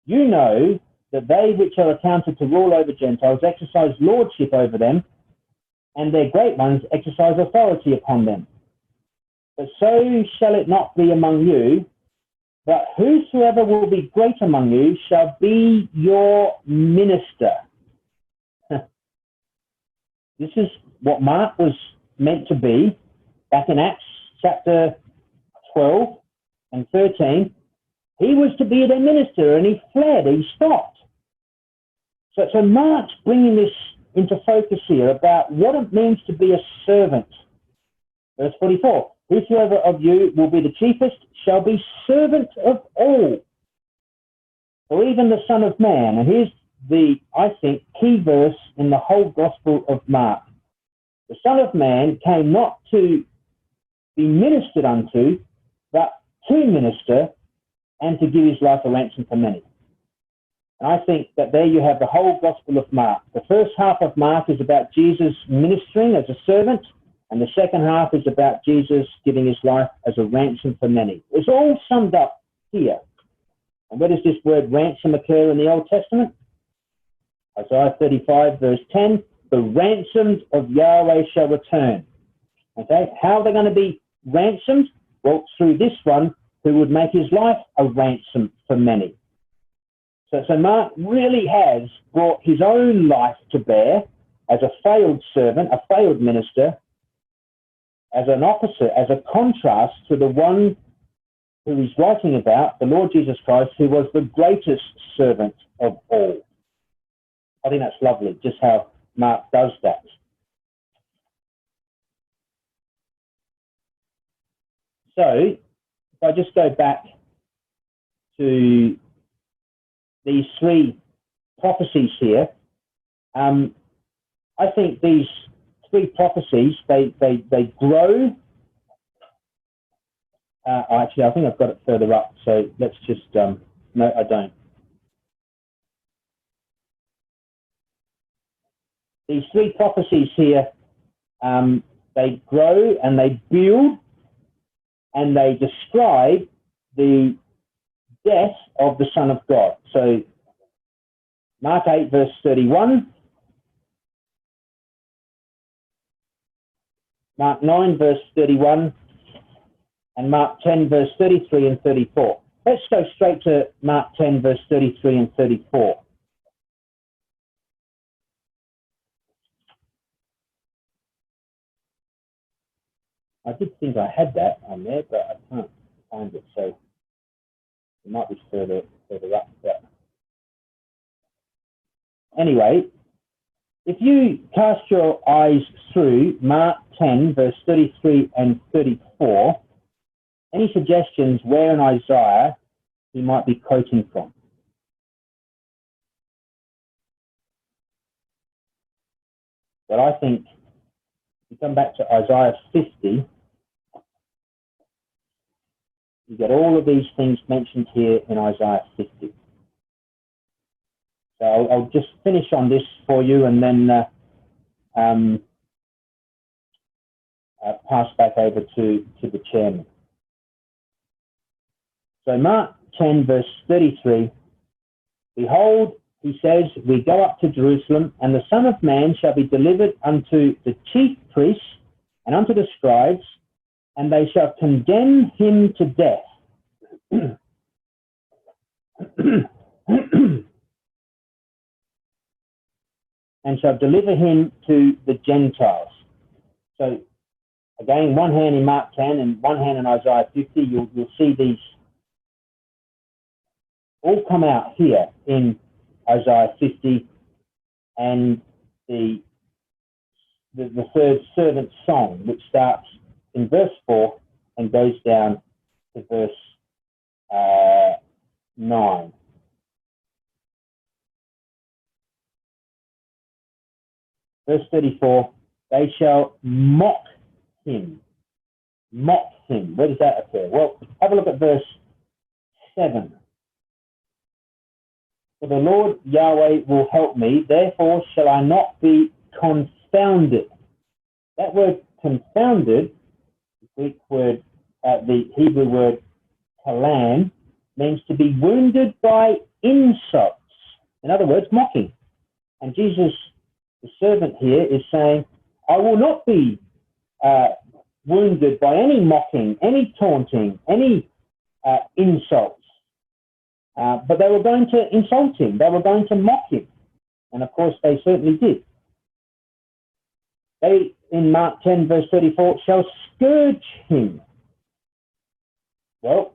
you know that they which are accounted to rule over Gentiles exercise lordship over them, and their great ones exercise authority upon them. But so shall it not be among you, but whosoever will be great among you shall be your minister. This is what Mark was meant to be back in Acts chapter 12 and 13. He was to be their minister, and he fled, he stopped. So Mark's bringing this into focus here about what it means to be a servant. Verse 44, whosoever of you will be the chiefest shall be servant of all. For even the Son of Man, and here's the, I think, key verse in the whole Gospel of Mark. The Son of Man came not to be ministered unto, but to minister and to give his life a ransom for many. And I think that there you have the whole Gospel of Mark. The first half of Mark is about Jesus ministering as a servant, and the second half is about Jesus giving his life as a ransom for many. It's all summed up here. And where does this word ransom occur in the Old Testament? Isaiah 35, verse 10, the ransomed of Yahweh shall return. Okay, how are they going to be ransomed? Well, through this one who would make his life a ransom for many. So Mark really has brought his own life to bear as a failed servant, a failed minister, as an opposite, as a contrast to the one who he's writing about, the Lord Jesus Christ, who was the greatest servant of all. I think that's lovely, just how Mark does that. So, if I just go back to these three prophecies here, I think these three prophecies, they grow. Actually, I think I've got it further up, so let's just, no, I don't. These three prophecies here, they grow and they build and they describe the death of the Son of God. So Mark 8, verse 31, Mark 9, verse 31, and Mark 10, verse 33 and 34. Let's go straight to Mark 10, verse 33 and 34. I did think I had that on there, but I can't find it, so it might be further up. But anyway, if you cast your eyes through Mark 10, verse 33 and 34, any suggestions where in Isaiah he might be quoting from? But I think if you come back to Isaiah 50, you get all of these things mentioned here in Isaiah 50. So I'll just finish on this for you and then pass back over to the chairman. So Mark 10, verse 33, behold, he says, we go up to Jerusalem, and the Son of Man shall be delivered unto the chief priests and unto the scribes, and they shall condemn him to death. And shall deliver him to the Gentiles. So, again, one hand in Mark 10 and one hand in Isaiah 50, you'll see these all come out here in Isaiah 50 and the third servant song, which starts in verse 4 and goes down to verse 9. Verse 34, they shall mock him. Mock him. Where does that occur? Well, have a look at verse 7. For the Lord Yahweh will help me, therefore shall I not be confounded. That word confounded, the Greek word, the Hebrew word kalam, means to be wounded by insults. In other words, mocking. And Jesus, the servant here, is saying, I will not be wounded by any mocking, any taunting, any insults. But they were going to insult him. They were going to mock him. And of course, they certainly did. They, in Mark 10, verse 34, shall scourge him. Well,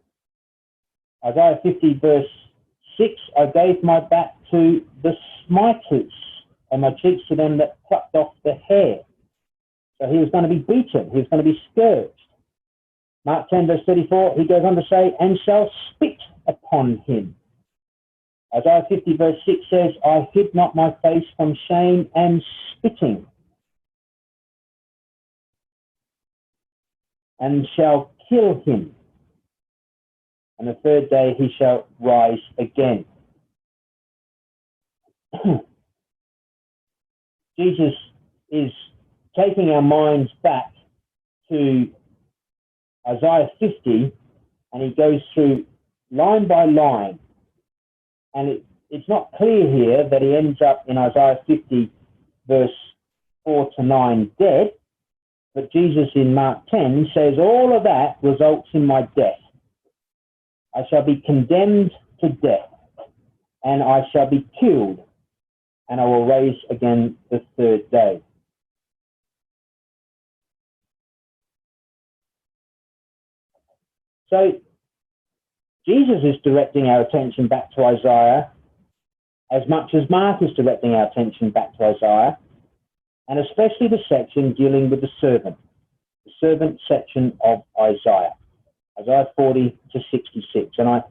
Isaiah 50, verse 6, I gave my back to the smiters, and my cheeks to them that plucked off the hair. So he was going to be beaten. He was going to be scourged. Mark 10, verse 34, he goes on to say, and shall spit upon him. Isaiah 50 verse 6 says, I hid not my face from shame and spitting, and shall kill him, and the third day he shall rise again. Jesus is taking our minds back to Isaiah 50, and he goes through line by line, and it's not clear here that he ends up in Isaiah 50 verse 4 to 9 dead, but Jesus in Mark 10 says all of that results in my death. I shall be condemned to death, and I shall be killed, and I will rise again the third day. So Jesus is directing our attention back to Isaiah as much as Mark is directing our attention back to Isaiah, and especially the section dealing with the servant section of Isaiah 40 to 66. And I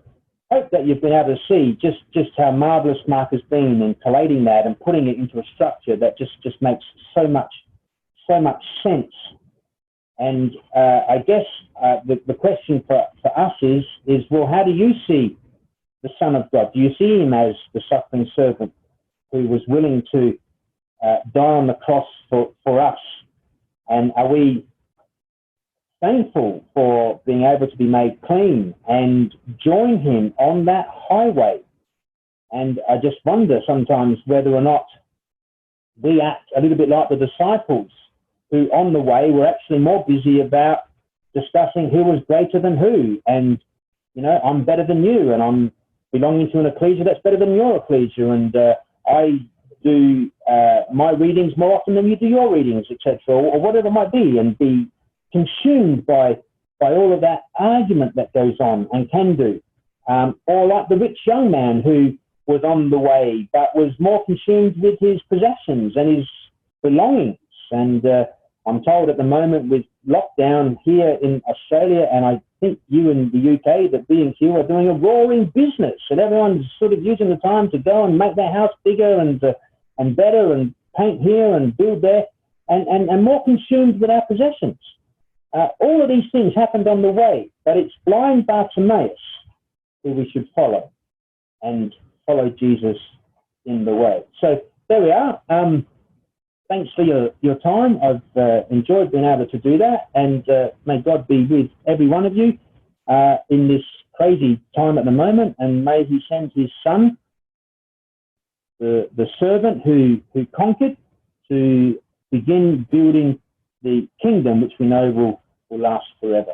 hope that you've been able to see just how marvelous Mark has been in collating that and putting it into a structure that just makes so much sense. And I guess the question for us is, well, how do you see the Son of God? Do you see him as the suffering servant who was willing to die on the cross for us? And are we thankful for being able to be made clean and join him on that highway? And I just wonder sometimes whether or not we act a little bit like the disciples, who on the way were actually more busy about discussing who was greater than who. And, you know, I'm better than you, and I'm belonging to an ecclesia that's better than your ecclesia, and I do my readings more often than you do your readings, etc., or whatever it might be, and be consumed by all of that argument that goes on and can do. Or like the rich young man who was on the way but was more consumed with his possessions and his belongings. And I'm told at the moment with lockdown here in Australia, and I think you in the UK, that B&Q are doing a roaring business, and everyone's sort of using the time to go and make their house bigger and better, and paint here and build there, and more consumed with our possessions. All of these things happened on the way, but it's blind Bartimaeus who we should follow, and follow Jesus in the way. So there we are. Thanks for your time. I've enjoyed being able to do that, and may God be with every one of you in this crazy time at the moment, and may he send his Son, the servant who conquered, to begin building the kingdom which we know will last forever.